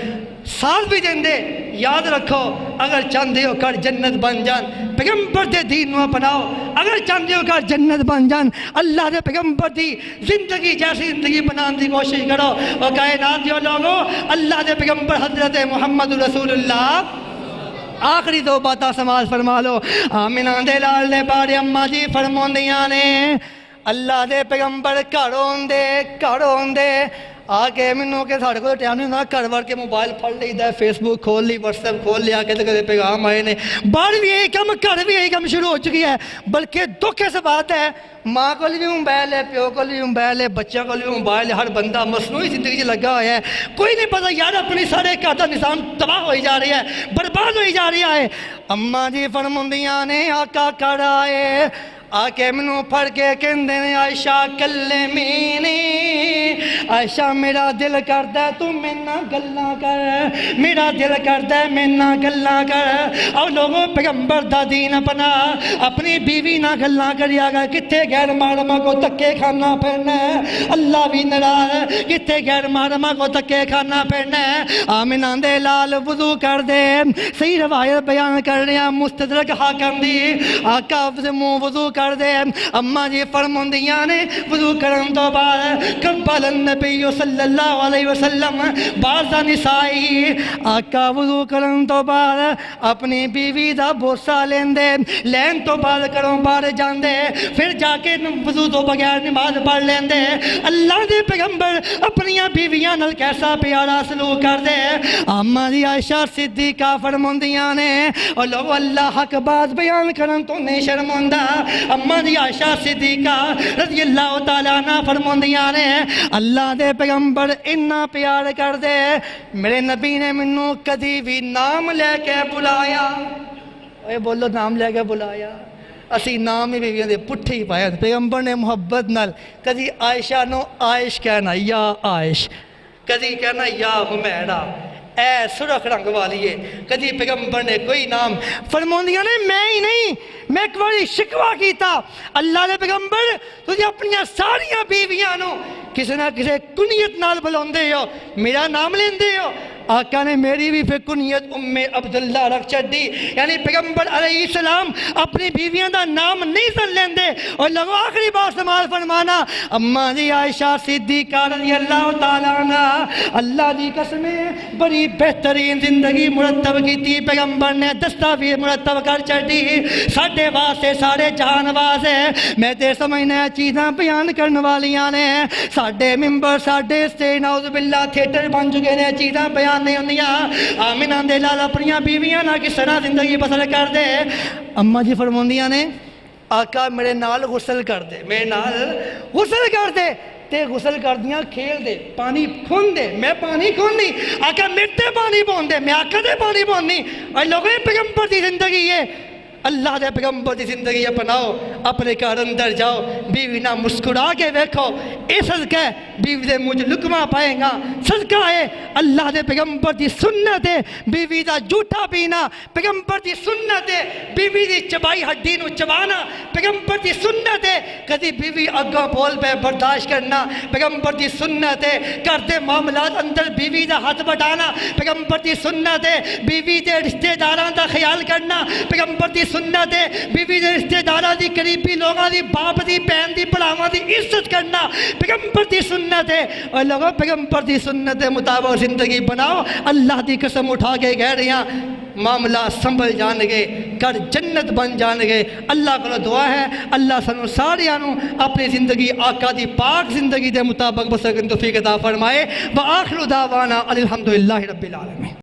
ساتھ بھی دیں دے۔ یاد رکھو اگر چاہتے ہو کر جنت بن جان پیغمبر دے دین نو اپناؤ، اگر چاہتے ہو کر جنت بن جان اللہ دے پیغمبر دی زندگی جیسی زندگی بنانے کی کوشش کرو۔ اور کائنات دیو لوگو اللہ دے پیغمبر حضرت محمد رسول اللہ آخری دو باتاں سماج فرما لو۔ آمینہ دے لال نے بارے اماں جی فرماندیاں نے اللہ دے پیغمبر گھر ہوندے آگے مینوں کہ ساڈے کول ٹائم نہیں ہوندا، گھر وڑ کے موبائل پھڑ لਈਦਾ ہے، فیس بک کھول لی، واٹس ایپ کھول لیا، کدے پیغام آئے نے، باہر بھی یہی کم گھر بھی یہی کم شروع ہو چکی ہے۔ بلکہ دکھ اس بات ہے ماں کو بھی موبائل ہے، پیو کو بھی موبائل ہے، بچوں کو بھی موبائل ہے، ہر بندہ مصنوعی زندگی لگا ہوا ہے، کوئی نہیں پتہ یار اپنی سارے گھر کا نظام تباہ ہوئی جا رہی ہے، برباد ہوئی جا رہی ہے۔ اماں جی فرماندیاں نے آقا کر آئے آکے منوں پھڑ کے کہندے نے عائشہ کلمینی، عائشہ میرا دل کردا ہے تو میرے نال گلاں کر، میرا دل کردا ہے میرے نال گلاں کر۔ اور لوگوں پیغمبر دا دین اپنا اپنی بیوی نال گلاں کریا گا، کتے غیر محرمہ کو تکے کھانا پھرنا ہے، اللہ بھی ناراض، کتے غیر محرمہ کو تکے کھانا پھرنا ہے۔ آمینہ دے لال وضو کر دے، صحیح روایت بیان کر رہے ہیں مستدرک حاکم دی، آقا منہ وضو کر دے۔ اماں جی فرماندیاں نے وضو کرن تو بعد قبل النبی صلی اللہ علیہ وسلم بعض نسائی، آقا وضو کرن تو بعد اپنی بیوی دا بوسہ لیندے، لین تو بعد کروں باہر جاندے، پھر جا کے وضو تو بغیر نماز پڑھ لیندے۔ اللہ دے پیغمبر اپنیاں بیویاں نال کیسا پیارا سلوک کر دے۔ اماں جی عائشہ صدیقہ فرماندیاں نے اور لوگ اللہ حق بات بیان کرن تو نہیں شرمندہ۔ اماں جی عائشہ صدیقہ رضی اللہ تعالیٰ عنہ فرماندیاں نے اللہ دے پیغمبر اتنا پیار کر دے، میرے نبی نے منوں کدی بھی نام لے کے بلایا، اے بولو نام لے کے بلایا، اسی نام ہی بیویاں دے پٹھے ہی پایا۔ پیغمبر نے محبت نال کدی عائشہ نو عائش کہنا یا عائش، کدی کہنا یا حمیرہ، اے سرخ رنگ والی ہے، کدی پیغمبر نے کوئی نام فرماندیاں نے میں ہی نہیں، میں ایک باری شکوہ کیتا اللہ دے پیغمبر تجھے اپنی ساریاں بیویاں نو کسی نہ کسی کنیت نال بلاندے ہو، میرا نام لیندے ہو۔ آقا نے میری بھی پھر کنیت عبداللہ رکھ چڑی، یعنی پیغمبر علیہ السلام اپنی بیویاں دا نام نہیں سن لیندے۔ اور لوگوں آخری بار سمال فرمانا اماں جی عائشہ صدیقہ رضی اللہ تعالیٰ عنہ اللہ دی قسمیں بڑی بہترین زندگی مرتب کی تھی، پیغمبر نے دستاویز مرتب کر چڑی، ساڈے واسطے سارے جہان واسطے میں تے سمجھنا چیزاں بیان کرنے والیاں نے، ساڈے ممبر ساڈے سے نعوذ باللہ تھیٹر بن چکے نے، چیزاں بیان نہیں ہوندیاں۔ آمینہ دے لال اپنیاں بیویاں نہ کس طرح زندگی بسر کر دے۔ اماں جی فرماندیاں نے آقا میرے نال غسل کر دے، میرے نال غسل کر دے، تے غسل کر دیاں کھیل دے، پانی کھون دے، میں پانی کھون نہیں، آقا میرے پانی بون دے، میں آقا دے پانی بون نہیں۔ اور لوگوں پیغمبر دی زندگی ہے، اللہ دے پیغمبر دی زندگی اپناؤ، اپنے گھر اندر جاؤ، بیوی نہ مسکرا کے ویکھو، اے صدقہ ہے بیوی دے منہ لقمہ پائے گا، صدقہ ہے اللہ دے پیغمبر دی سنت ہے بیوی دا جھوٹا پینا، پیغمبر دی سنت ہے بیوی دی چبائی ہڈی نو چبانا، پیغمبر دی سنت ہے کدی بیوی اگوں بول پہ برداشت کرنا، پیغمبر دی سنت ہے گھر دے معاملات اندر بیوی دا ہاتھ بٹانا، پیغمبر دی سنت ہے بیوی دے رشتہ داراں دا خیال کرنا، پیغمبر دی سنت ہے بیوی دے رشتہ داراں دی قریبی لوگاں دی باپ دی بہن دی بڑاواں دی عزت کرنا، پیغمبر دی سنت ہے۔ اور لوگوں پیغمبر دی سنت کے مطابق زندگی بناؤ، اللہ دی قسم اٹھا کے کہہ رہے ہیں معاملہ سنبھل جان گے، گھر جنت بن جان گے۔ اللہ کو دعا ہے اللہ سانو ساریاں نو اپنی زندگی آقا دی پاک زندگی دے مطابق بسر کرنے توفیق عطا فرمائے۔ وآخر دعوانا الحمدللہ رب العالمین۔